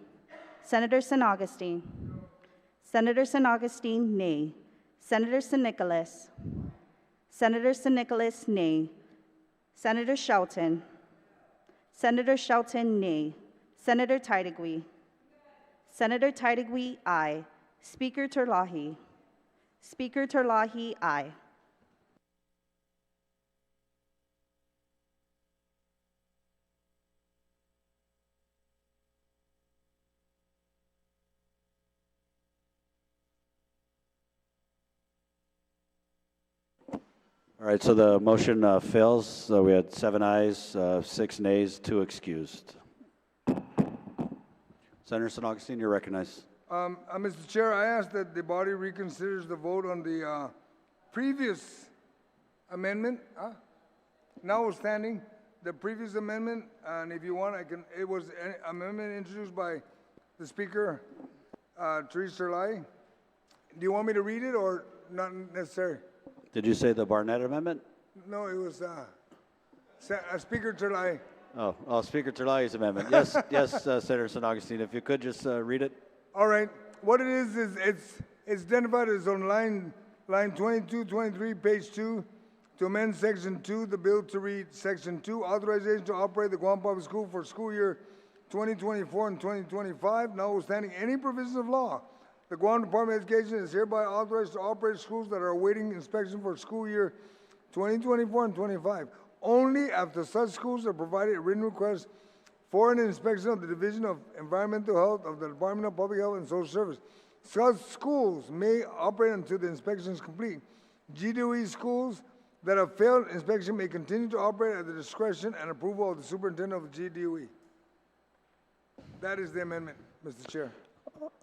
Senator San Augustine. Senator San Augustine, nay. Senator San Nicolas. Senator San Nicolas, nay. Senator Shelton. Senator Shelton, nay. Senator Taitigui. Senator Taitigui, aye. Speaker Terlahi. Speaker Terlahi, aye. All right, so the motion fails. We had 7 ayes, 6 nays, 2 excused. Senator San Augustine, you're recognized. Mr. Chair, I ask that the body reconsiders the vote on the previous amendment, notwithstanding the previous amendment, and if you want, it was an amendment introduced by the Speaker, Teresa Lai. Do you want me to read it or not necessary? Did you say the Barnett Amendment? No, it was Speaker Terlai. Oh, Speaker Terlai's amendment. Yes, yes, Senator San Augustine, if you could just read it. All right. What it is it's identified as on line 22, 23, page 2, to amend Section 2, the bill to read Section 2, authorization to operate the Guam Public School for school year 2024 and 2025, notwithstanding any provisions of law. The Guam Department of Education is hereby authorized to operate schools that are awaiting inspection for school year 2024 and 25. Only after such schools have provided a written request for an inspection of the Division of Environmental Health of the Department of Public Health and Social Service. Such schools may operate until the inspection is complete. GDOE schools that have failed inspection may continue to operate at the discretion and approval of the superintendent of the GDOE. That is the amendment, Mr. Chair.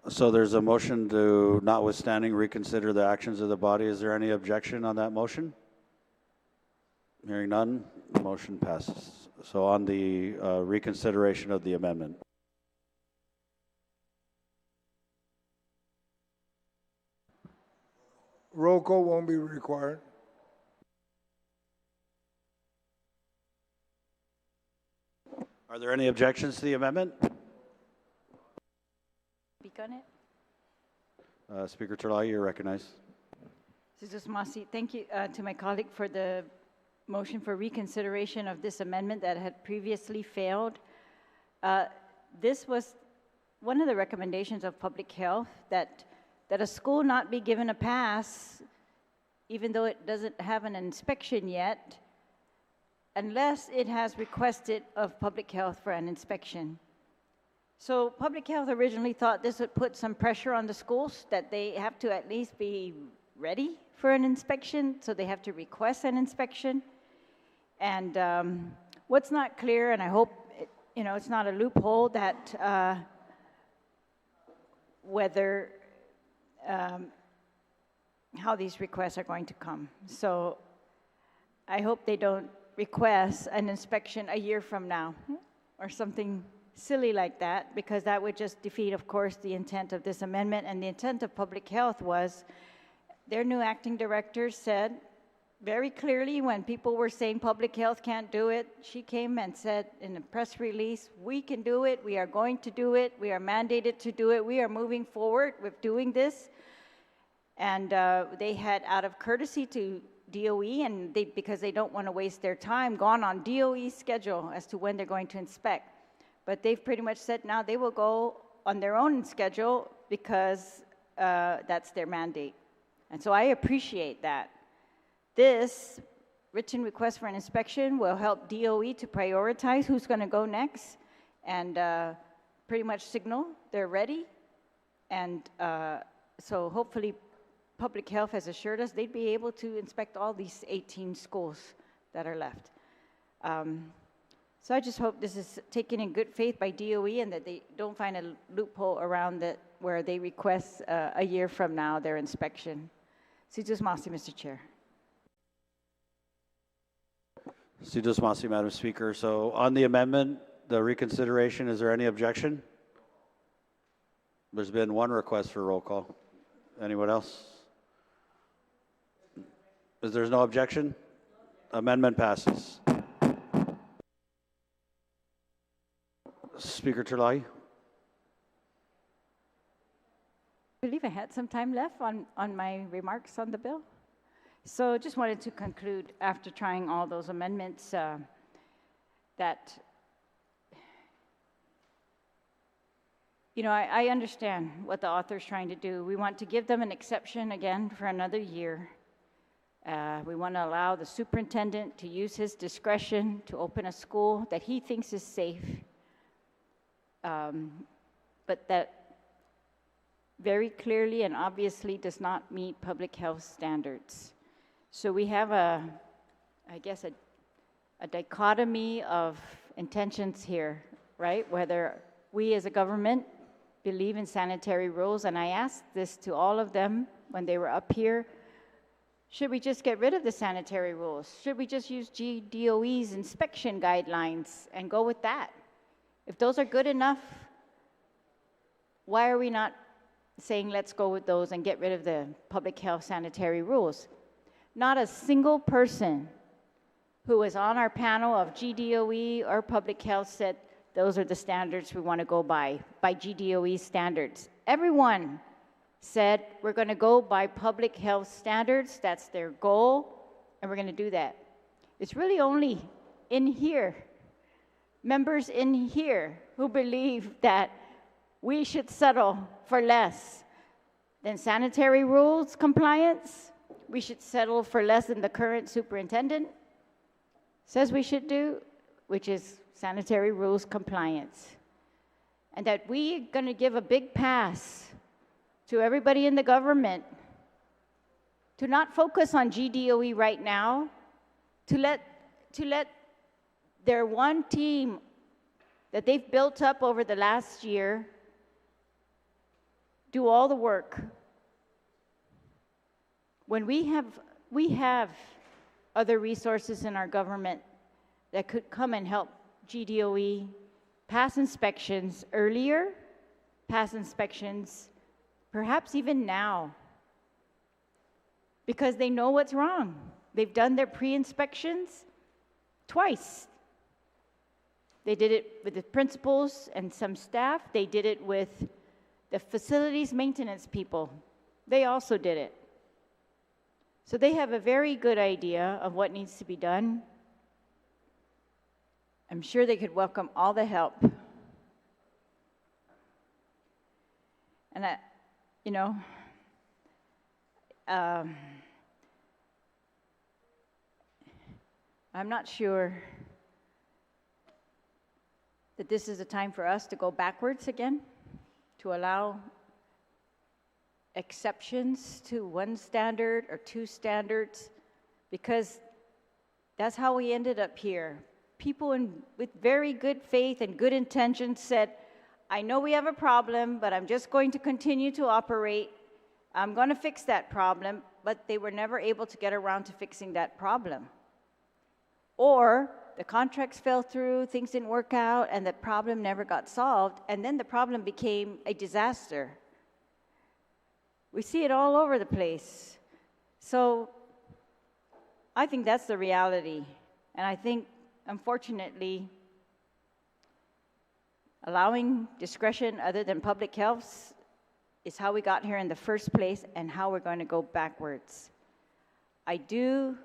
So there's a motion to, notwithstanding, reconsider the actions of the body. Is there any objection on that motion? Hearing none, the motion passes. So on the reconsideration of the amendment. Roll call won't be required. Are there any objections to the amendment? Speak on it. Speaker Terlai, you're recognized. This is Masi. Thank you to my colleague for the motion for reconsideration of this amendment that had previously failed. This was one of the recommendations of public health, that a school not be given a pass, even though it doesn't have an inspection yet, unless it has requested of public health for an inspection. So public health originally thought this would put some pressure on the schools, that they have to at least be ready for an inspection, so they have to request an inspection. And what's not clear, and I hope it's not a loophole, that whether, how these requests are going to come. So I hope they don't request an inspection a year from now or something silly like that, because that would just defeat, of course, the intent of this amendment. And the intent of public health was, their new acting director said very clearly, when people were saying public health can't do it, she came and said in a press release, we can do it, we are going to do it, we are mandated to do it, we are moving forward with doing this. And they had, out of courtesy to DOE, and because they don't want to waste their time, gone on DOE's schedule as to when they're going to inspect. But they've pretty much said now they will go on their own schedule because that's their mandate. And so I appreciate that. This written request for an inspection will help DOE to prioritize who's going to go next and pretty much signal they're ready. And so hopefully Public Health has assured us they'd be able to inspect all these 18 schools that are left. So I just hope this is taken in good faith by DOE and that they don't find a loophole around it where they request a year from now their inspection. Sidus Masi, Mr. Chair. Sidus Masi, Madam Speaker. So on the amendment, the reconsideration, is there any objection? There's been one request for roll call. Anyone else? If there's no objection, amendment passes. Speaker Terlahi. I believe I had some time left on my remarks on the bill. So just wanted to conclude, after trying all those amendments, that, you know, I understand what the author's trying to do. We want to give them an exception again for another year. We want to allow the superintendent to use his discretion to open a school that he thinks is safe, but that very clearly and obviously does not meet public health standards. So we have I guess a dichotomy of intentions here, right? Whether we as a government believe in sanitary rules, and I asked this to all of them when they were up here, should we just get rid of the sanitary rules? Should we just use GDOE's inspection guidelines and go with that? If those are good enough, why are we not saying let's go with those and get rid of the public health sanitary rules? Not a single person who was on our panel of GDOE or public health said those are the standards we want to go by GDOE standards. Everyone said we're going to go by public health standards, that's their goal, and we're going to do that. It's really only in here, members in here, who believe that we should settle for less than sanitary rules compliance. We should settle for less than the current superintendent says we should do, which is sanitary rules compliance. And that we're going to give a big pass to everybody in the government to not focus on GDOE right now, to let their one team that they've built up over the last year do all the work. When we have other resources in our government that could come and help GDOE pass inspections earlier, pass inspections perhaps even now, because they know what's wrong. They've done their pre-inspections twice. They did it with the principals and some staff. They did it with the facilities maintenance people. They also did it. So they have a very good idea of what needs to be done. I'm sure they could welcome all the help. And you know, I'm not sure that this is a time for us to go backwards again, to allow exceptions to one standard or two standards, because that's how we ended up here. People with very good faith and good intentions said, I know we have a problem, but I'm just going to continue to operate. I'm going to fix that problem, but they were never able to get around to fixing that problem. Or the contracts fell through, things didn't work out, and the problem never got solved, and then the problem became a disaster. We see it all over the place. So I think that's the reality. And I think, unfortunately, allowing discretion other than public health is how we got here in the first place and how we're going to go backwards. I do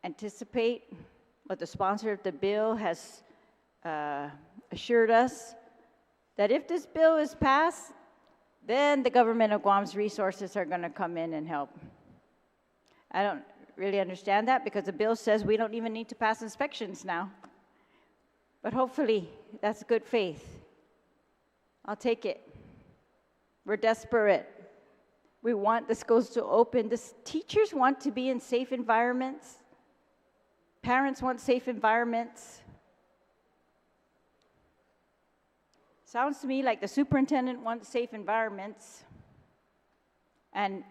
anticipate what the sponsor of the bill has assured us, that if this bill is passed, then the government of Guam's resources are going to come in and help. I don't really understand that because the bill says we don't even need to pass inspections now. But hopefully, that's good faith. I'll take it. We're desperate. We want the schools to open. The teachers want to be in safe environments. Parents want safe environments. Sounds to me like the superintendent wants safe environments. And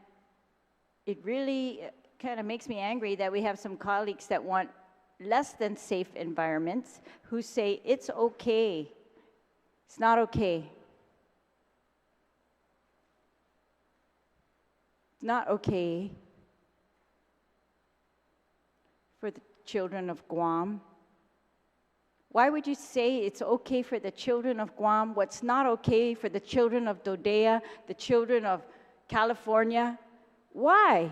it really kind of makes me angry that we have some colleagues that want less than safe environments who say it's okay. It's not okay. It's not okay for the children of Guam. Why would you say it's okay for the children of Guam? What's not okay for the children of Dodea, the children of California? Why?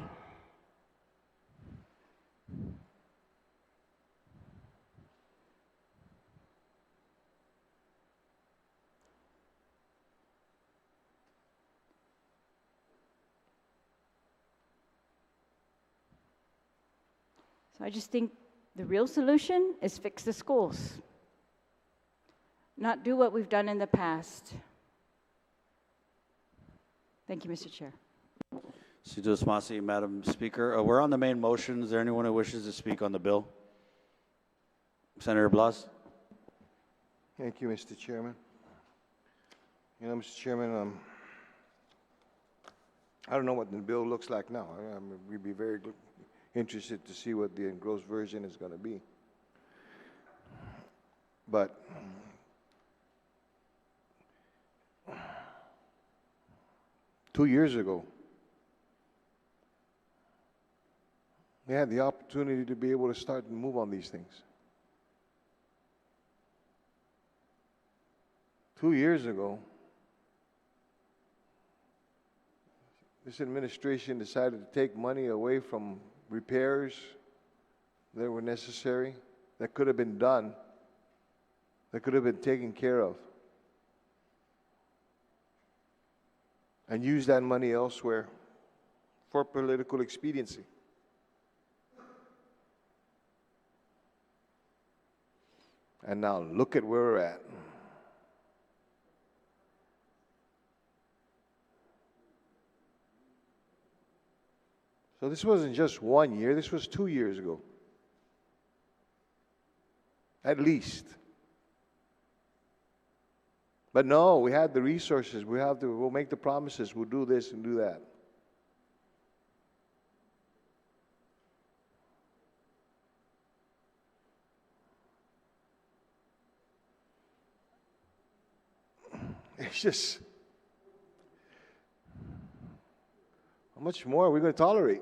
So I just think the real solution is fix the schools, not do what we've done in the past. Thank you, Mr. Chair. Sidus Masi, Madam Speaker. We're on the main motion. Is there anyone who wishes to speak on the bill? Senator Blas? Thank you, Mr. Chairman. You know, Mr. Chairman, I don't know what the bill looks like now. We'd be very interested to see what the engrossed version is going to be. But two years ago, we had the opportunity to be able to start and move on these things. 2 years ago, this administration decided to take money away from repairs that were necessary, that could have been done, that could have been taken care of, and use that money elsewhere for political expediency. And now look at where we're at. So this wasn't just 1 year, this was 2 years ago. At least. But no, we had the resources, we'll make the promises, we'll do this and do that. It's just, how much more are we going to tolerate?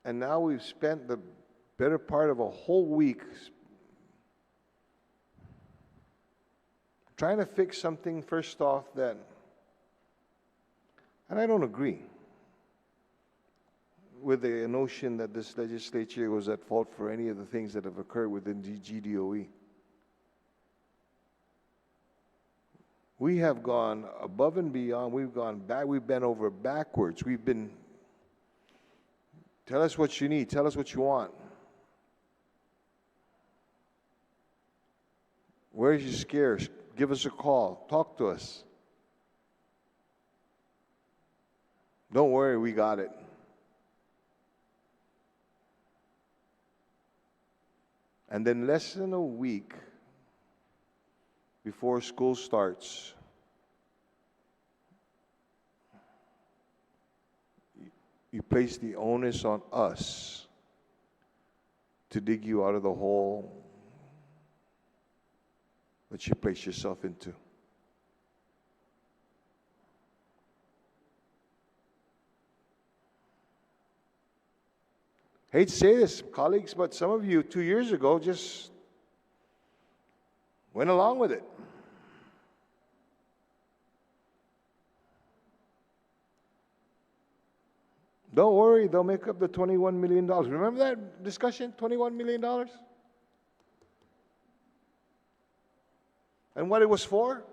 And now we've spent the better part of a whole week trying to fix something, first off, that, and I don't agree with the notion that this legislature was at fault for any of the things that have occurred within the GDOE. We have gone above and beyond. We've gone back. We've been over backwards. We've been, tell us what you need. Tell us what you want. Where's your scares? Give us a call. Talk to us. Don't worry, we got it. And then less than a week before school starts, you place the onus on us to dig you out of the hole that you place yourself into. Hate to say this, colleagues, but some of you 2 years ago just went along with it. Don't worry, they'll make up the $21 million. Remember that discussion, $21 million? And what it was for?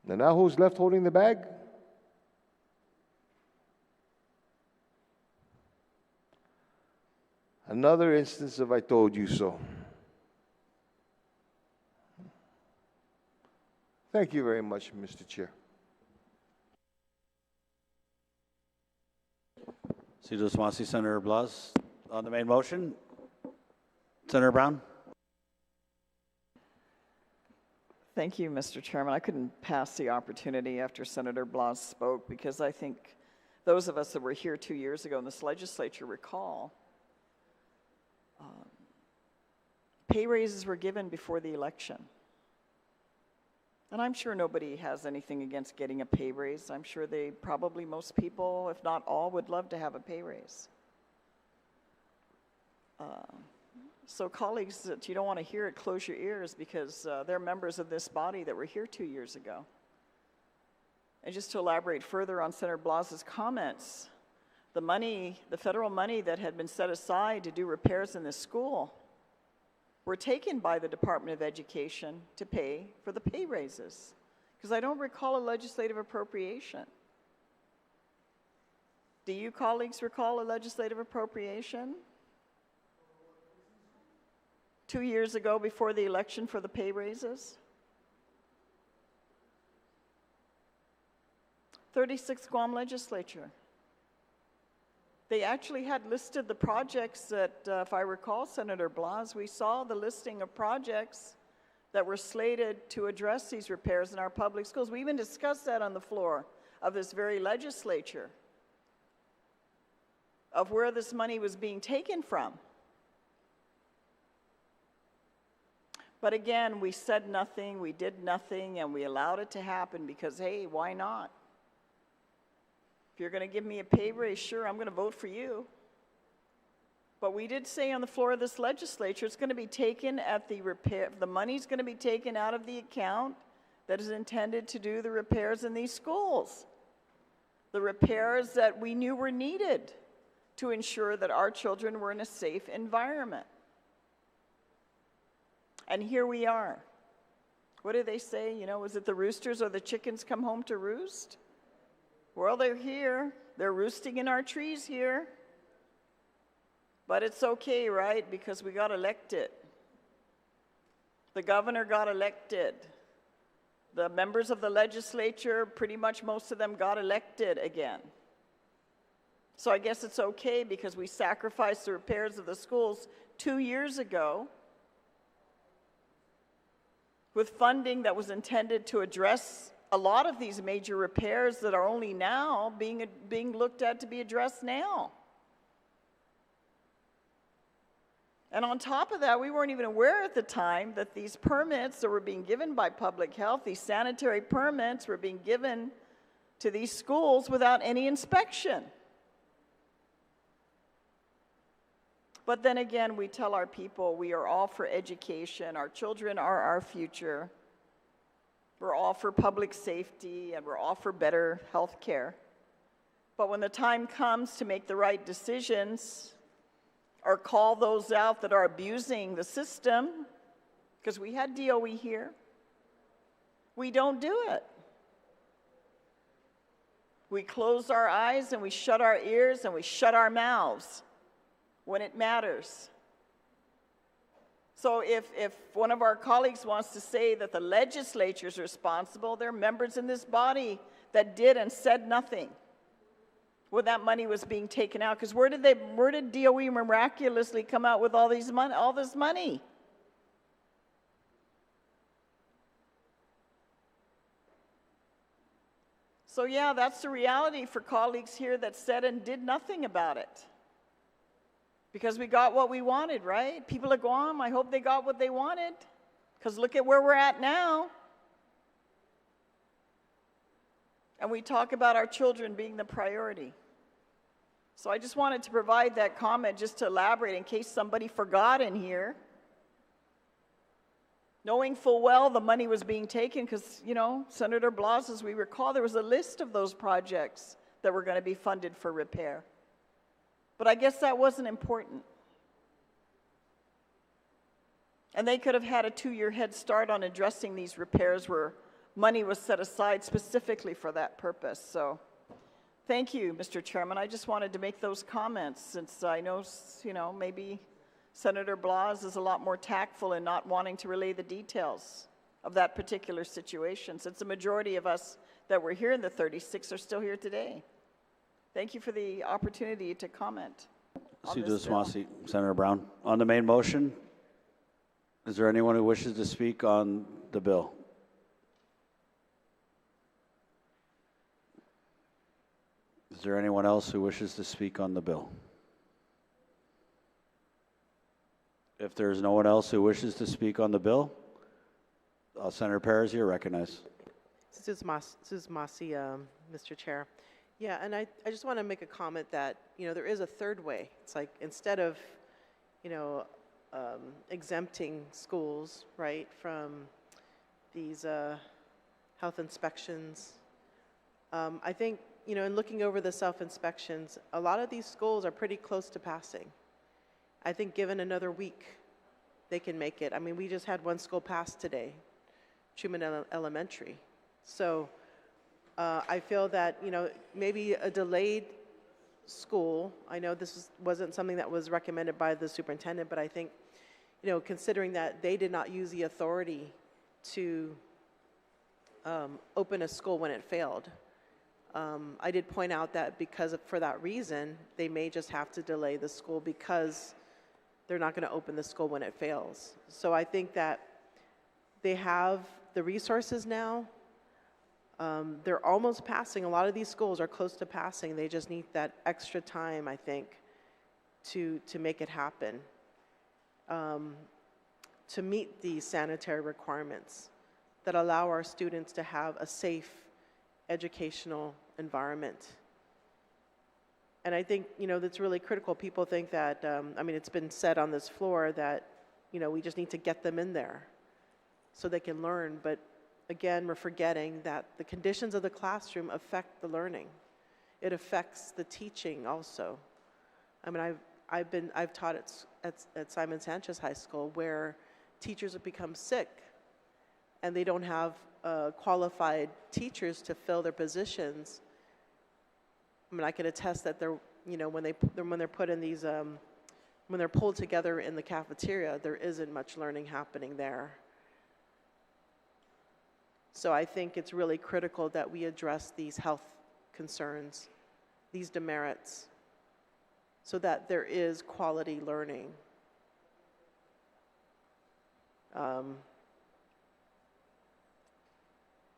And now who's left holding the bag? Another instance of I told you so. Thank you very much, Mr. Chair. Senator Blas on the main motion. Senator Brown. Thank you, Mr. Chairman. I couldn't pass the opportunity after Senator Blas spoke because I think those of us that were here 2 years ago in this legislature recall pay raises were given before the election. And I'm sure nobody has anything against getting a pay raise. I'm sure probably most people, if not all, would love to have a pay raise. So colleagues, that you don't want to hear it, close your ears because they're members of this body that were here 2 years ago. And just to elaborate further on Senator Blas's comments, the federal money that had been set aside to do repairs in this school were taken by the Department of Education to pay for the pay raises. Because I don't recall a legislative appropriation. Do you colleagues recall a legislative appropriation? 2 years ago before the election for the pay raises? 36th Guam Legislature. They actually had listed the projects that, if I recall, Senator Blas, we saw the listing of projects that were slated to address these repairs in our public schools. We even discussed that on the floor of this very legislature, of where this money was being taken from. But again, we said nothing, we did nothing, and we allowed it to happen because, hey, why not? If you're going to give me a pay raise, sure, I'm going to vote for you. But we did say on the floor of this legislature, it's going to be taken at the money's going to be taken out of the account that is intended to do the repairs in these schools. The repairs that we knew were needed to ensure that our children were in a safe environment. And here we are. What do they say? You know, is it the roosters or the chickens come home to roost? Well, they're here. They're roosting in our trees here. But it's okay, right? Because we got elected. The governor got elected. The members of the legislature, pretty much most of them got elected again. So I guess it's okay because we sacrificed the repairs of the schools 2 years ago with funding that was intended to address a lot of these major repairs that are only now being looked at to be addressed now. And on top of that, we weren't even aware at the time that these permits that were being given by public health, these sanitary permits, were being given to these schools without any inspection. But then again, we tell our people we are all for education. Our children are our future. We're all for public safety, and we're all for better health care. But when the time comes to make the right decisions or call those out that are abusing the system, because we had DOE here, we don't do it. We close our eyes and we shut our ears and we shut our mouths when it matters. So if one of our colleagues wants to say that the legislature is responsible, there are members in this body that did and said nothing when that money was being taken out. Because where did DOE miraculously come out with all this money? So yeah, that's the reality for colleagues here that said and did nothing about it. Because we got what we wanted, right? People at Guam, I hope they got what they wanted. Because look at where we're at now. And we talk about our children being the priority. So I just wanted to provide that comment just to elaborate in case somebody forgot in here. Knowing full well the money was being taken because, you know, Senator Blas, as we recall, there was a list of those projects that were going to be funded for repair. But I guess that wasn't important. And they could have had a 2-year head start on addressing these repairs where money was set aside specifically for that purpose. So thank you, Mr. Chairman. I just wanted to make those comments since I know, you know, maybe Senator Blas is a lot more tactful in not wanting to relay the details of that particular situation, since the majority of us that were here in the 36 are still here today. Thank you for the opportunity to comment on this bill. Senator Brown. On the main motion, is there anyone who wishes to speak on the bill? Is there anyone else who wishes to speak on the bill? If there's no one else who wishes to speak on the bill, Senator Perez, you're recognized. Susan Massey, Mr. Chair. Yeah, and I just want to make a comment that, you know, there is a third way. It's like instead of, you know, exempting schools, right, from these health inspections, I think, you know, in looking over the self-inspections, a lot of these schools are pretty close to passing. I think given another week, they can make it. I mean, we just had one school pass today, Truman Elementary. So I feel that, you know, maybe a delayed school, I know this wasn't something that was recommended by the superintendent, but I think, you know, considering that they did not use the authority to open a school when it failed, I did point out that for that reason, they may just have to delay the school because they're not going to open the school when it fails. So I think that they have the resources now. They're almost passing. A lot of these schools are close to passing. They just need that extra time, I think, to make it happen, to meet these sanitary requirements that allow our students to have a safe educational environment. And I think, you know, that's really critical. People think that, I mean, it's been said on this floor that, you know, we just need to get them in there so they can learn. But again, we're forgetting that the conditions of the classroom affect the learning. It affects the teaching also. I mean, I've taught at Simon Sanchez High School where teachers have become sick and they don't have qualified teachers to fill their positions. I mean, I can attest that they're, you know, when they're put in these, when they're pulled together in the cafeteria, there isn't much learning happening there. So I think it's really critical that we address these health concerns, these demerits, so that there is quality learning. And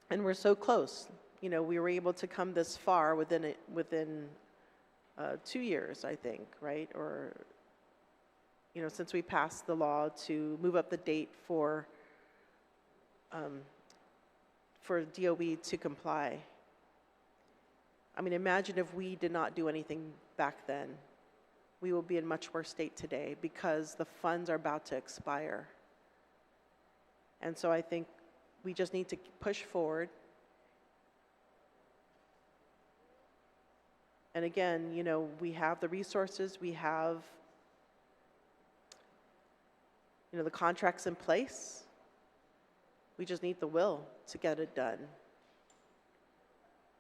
we're so close. You know, we were able to come this far within 2 years, I think, right? Or, you know, since we passed the law to move up the date for DOE to comply. I mean, imagine if we did not do anything back then. We will be in much worse state today because the funds are about to expire. And so I think we just need to push forward. And again, you know, we have the resources, we have, you know, the contracts in place. We just need the will to get it done.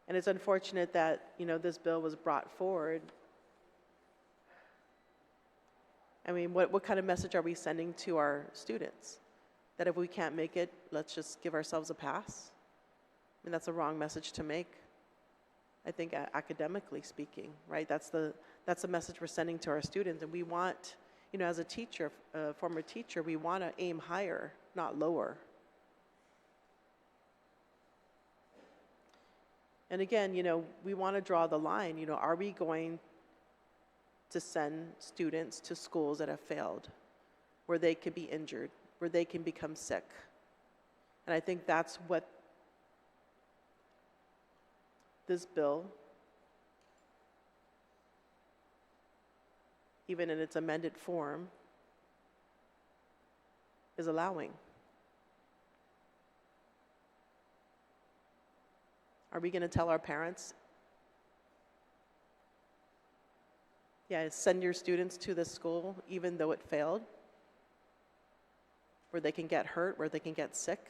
And it's unfortunate that, you know, this bill was brought forward I mean, what kind of message are we sending to our students? That if we can't make it, let's just give ourselves a pass? I mean, that's a wrong message to make. I think academically speaking, right? That's the message we're sending to our students. And we want, you know, as a teacher, a former teacher, we want to aim higher, not lower. And again, you know, we want to draw the line. You know, are we going to send students to schools that have failed, where they could be injured, where they can become sick? And I think that's what this bill, even in its amended form, is allowing. Are we going to tell our parents, yeah, send your students to this school even though it failed, where they can get hurt, where they can get sick?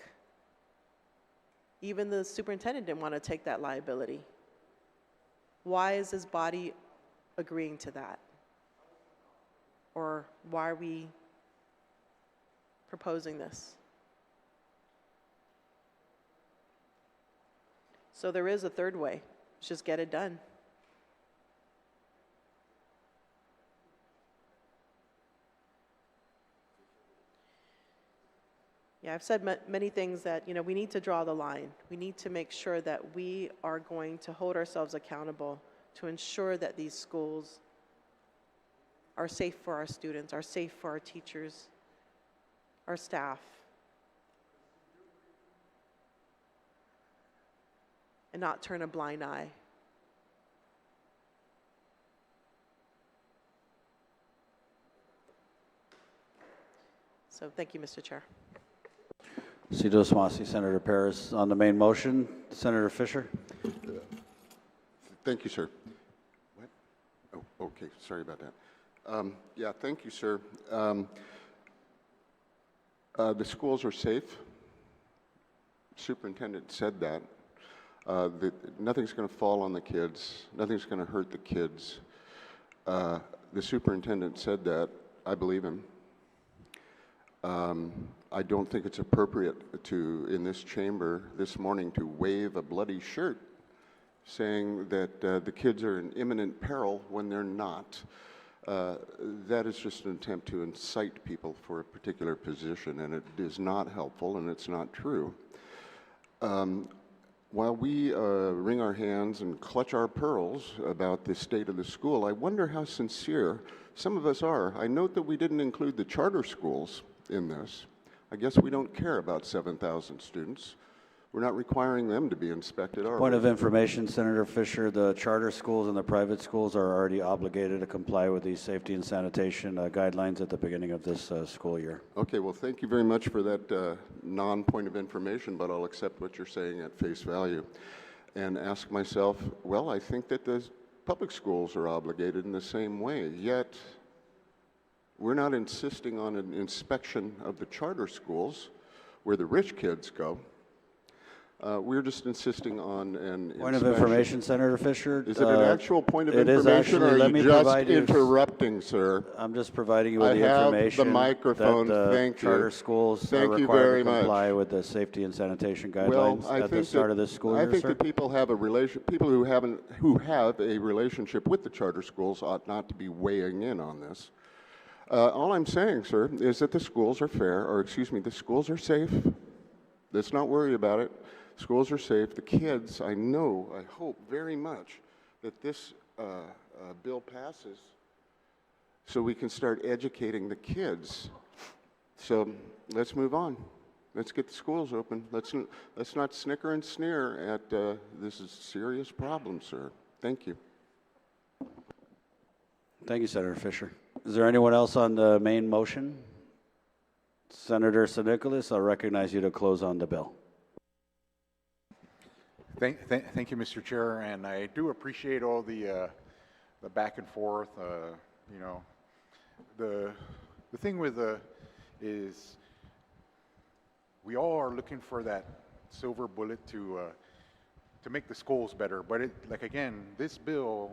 Even the superintendent didn't want to take that liability. Why is his body agreeing to that? Or why are we proposing this? So there is a third way. Just get it done. Yeah, I've said many things that, you know, we need to draw the line. We need to make sure that we are going to hold ourselves accountable to ensure that these schools are safe for our students, are safe for our teachers, our staff. And not turn a blind eye. So thank you, Mr. Chair. Senator Perez on the main motion. Senator Fisher. Thank you, sir. What? Oh, okay. Sorry about that. Yeah, thank you, sir. The schools are safe. Superintendent said that. Nothing's going to fall on the kids. Nothing's going to hurt the kids. The superintendent said that. I believe him. I don't think it's appropriate to, in this chamber this morning, to wave a bloody shirt saying that the kids are in imminent peril when they're not. That is just an attempt to incite people for a particular position, and it is not helpful, and it's not true. While we wring our hands and clutch our pearls about the state of the school, I wonder how sincere some of us are. I note that we didn't include the charter schools in this. I guess we don't care about 7,000 students. We're not requiring them to be inspected, are we? Point of information, Senator Fisher, the charter schools and the private schools are already obligated to comply with these safety and sanitation guidelines at the beginning of this school year. Okay, well, thank you very much for that non-point of information, but I'll accept what you're saying at face value and ask myself, well, I think that the public schools are obligated in the same way, yet we're not insisting on an inspection of the charter schools where the rich kids go. We're just insisting on an Point of information, Senator Fisher. Is it an actual point of it is information, actually, or let are me you just provide you, interrupting, sir? I'm just providing you with I the have information the microphone. that Thank you. charter schools Thank are you required very to comply much. with the safety and sanitation Well, guidelines I at the think start that, of this school I year, think sir. that people have a people who have a relationship with the charter schools ought not to be weighing in on this. All I'm saying, sir, is that the schools are fair, or excuse me, the schools are safe. Let's not worry about it. Schools are safe. The kids, I hope very much that this bill passes so we can start educating the kids. So let's move on. Let's get the schools open. Let's not snicker and sneer at this is a serious problem, sir. Thank you. Thank you, Senator Fisher. Is there anyone else on the main motion? Senator San Nicolas, I'll recognize you to close on the bill. Thank you, Mr. Chair, and I do appreciate all the back and forth. You know, the thing with is we all are looking for that silver bullet to make the schools better. But like again, this bill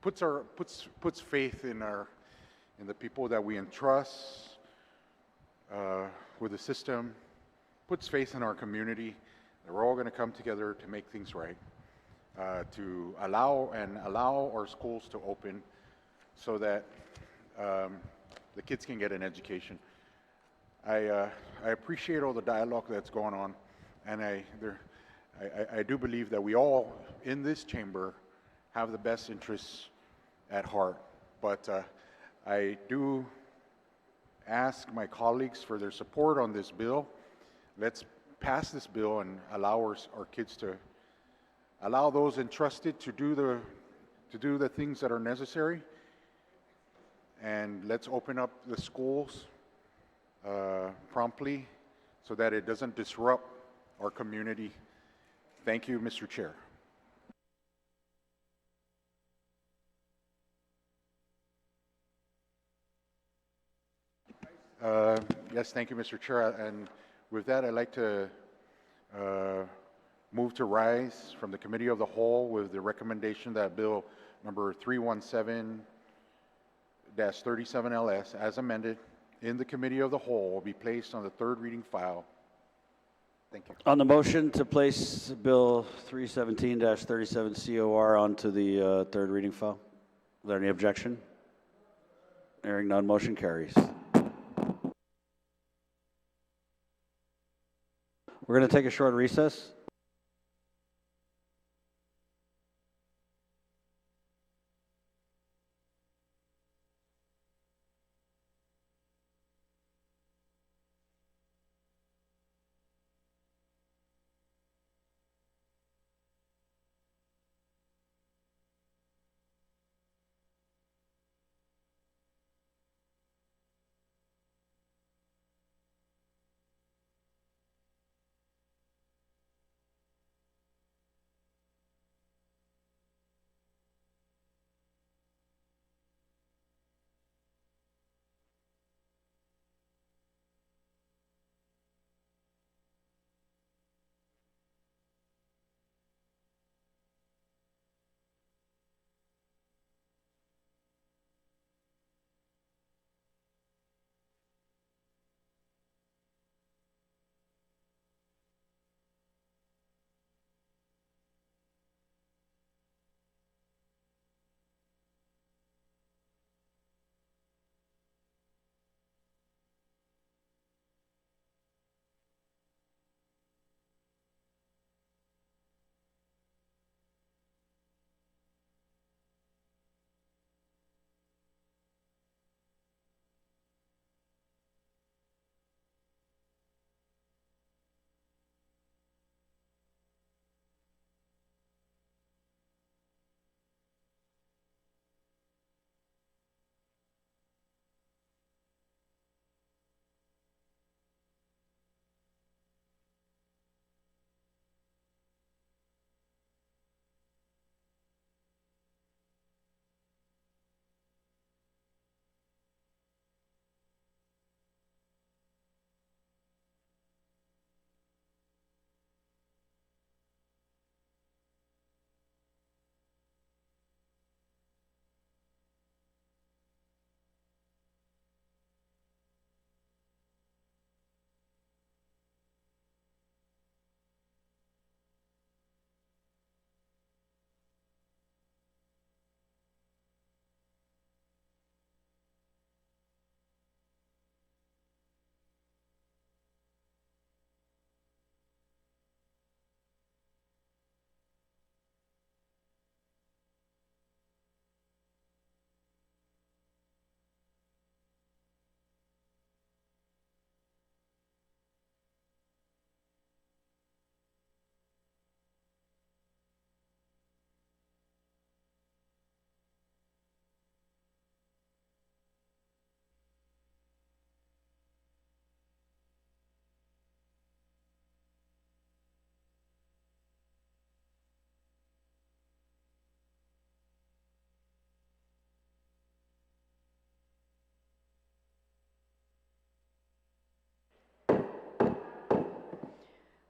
puts faith in in the people that we entrust with the system, puts faith in our community that we're all going to come together to make things right, to allow our schools to open so that the kids can get an education. I appreciate all the dialogue that's going on, and I do believe that we all in this chamber have the best interests at heart. But I do ask my colleagues for their support on this bill. Let's pass this bill and allow our kids to, allow those entrusted to do the things that are necessary. And let's open up the schools promptly so that it doesn't disrupt our community. Thank you, Mr. Chair. Yes, thank you, Mr. Chair. And with that, I'd like to move to rise from the Committee of the Whole with the recommendation that Bill number 317-37LS, as amended in the Committee of the Whole, will be placed on the third reading file. Thank you. On the motion to place Bill 317-37 COR onto the third reading file, is there any objection? Hearing none, motion carries. We're going to take a short recess.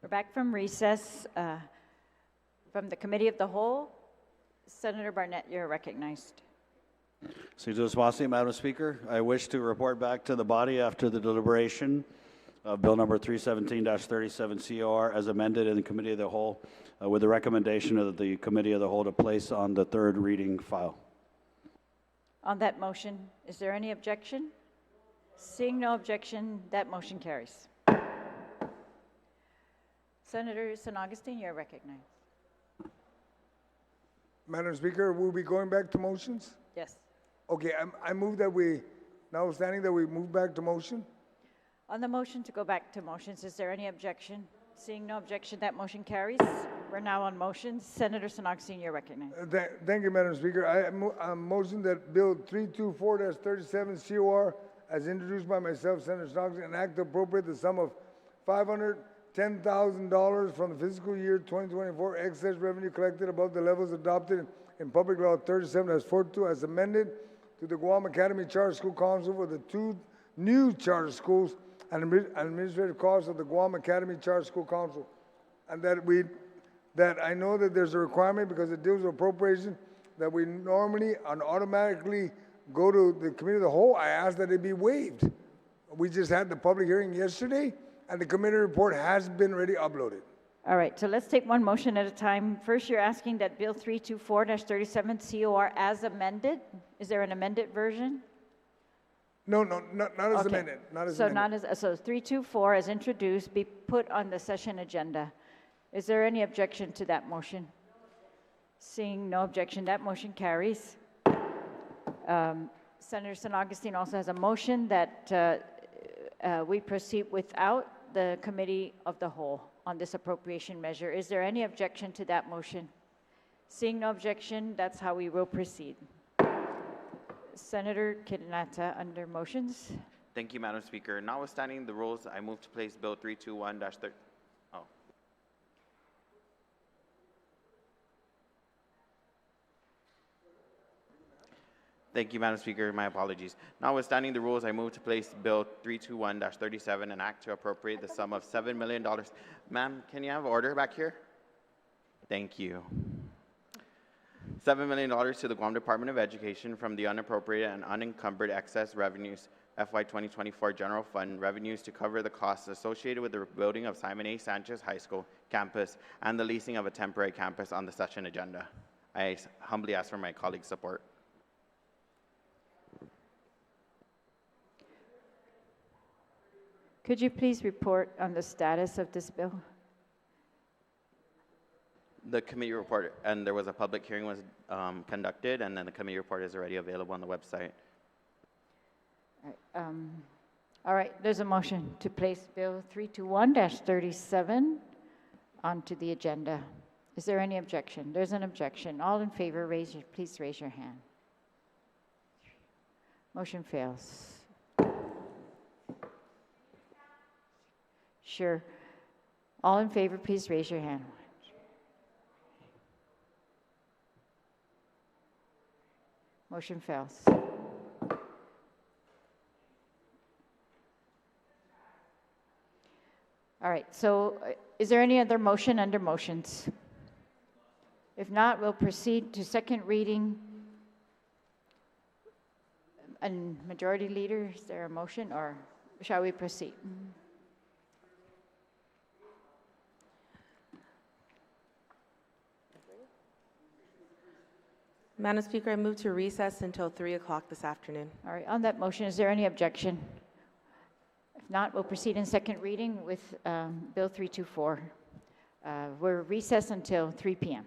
We're back from recess. From the Committee of the Whole, Senator Barnett, you're recognized. Madam Speaker, I wish to report back to the body after the deliberation of Bill number 317-37 COR as amended in the Committee of the Whole with the recommendation of the Committee of the Whole to place on the third reading file. On that motion, is there any objection? Seeing no objection, that motion carries. Senator San Augustine, you're recognized. Madam Speaker, we'll be going back to motions? Yes. Okay, I move that we, notwithstanding that we move back to motion? On the motion to go back to motions, is there any objection? Seeing no objection, that motion carries. We're now on motions. Senator San Augustine, you're recognized. Thank you, Madam Speaker. I motion that Bill 324-37 COR, as introduced by myself, Senator San Augustine, an act to appropriate the sum of $510,000 from the fiscal year 2024 excess revenue collected above the levels adopted in Public Law 37-42 as amended to the Guam Academy Charter School Council for the 2 new charter schools and administrative costs of the Guam Academy Charter School Council. And that I know that there's a requirement because it deals with appropriation that we normally and automatically go to the Committee of the Whole. I ask that it be waived. We just had the public hearing yesterday and the committee report has been already uploaded. All right, so let's take one motion at a time. First, you're asking that Bill 324-37 COR as amended. Is there an amended version? No, not as amended. Not as amended. So 324 as introduced be put on the session agenda. Is there any objection to that motion? Seeing no objection, that motion carries. Senator San Augustine also has a motion that we proceed without the Committee of the Whole on this appropriation measure. Is there any objection to that motion? Seeing no objection, that's how we will proceed. Senator Kinata under motions. Thank you, Madam Speaker. Notwithstanding the rules, I move to place Bill 321-30. Thank you, Madam Speaker. My apologies. Notwithstanding the rules, I move to place Bill 321-37, an act to appropriate the sum of $7 million. Ma'am, can you have order back here? Thank you. $7 million to the Guam Department of Education from the unappropriated and unencumbered excess revenues FY 2024 General Fund revenues to cover the costs associated with the rebuilding of Simon A. Sanchez High School campus and the leasing of a temporary campus on the session agenda. I humbly ask for my colleagues' support. Could you please report on the status of this bill? The committee report, and there was a public hearing was conducted, and then the committee report is already available on the website. All right, there's a motion to place Bill 321-37 onto the agenda. Is there any objection? There's an objection. All in favor, please raise your hand. Motion fails. Sure. All in favor, please raise your hand. Motion fails. All right, so is there any other motion under motions? If not, we'll proceed to second reading. And Majority Leader, is there a motion or shall we proceed? Madam Speaker, I move to recess until 3 o'clock this afternoon. All right, on that motion, is there any objection? If not, we'll proceed in second reading with Bill 324. We're recessed until 3 p.m.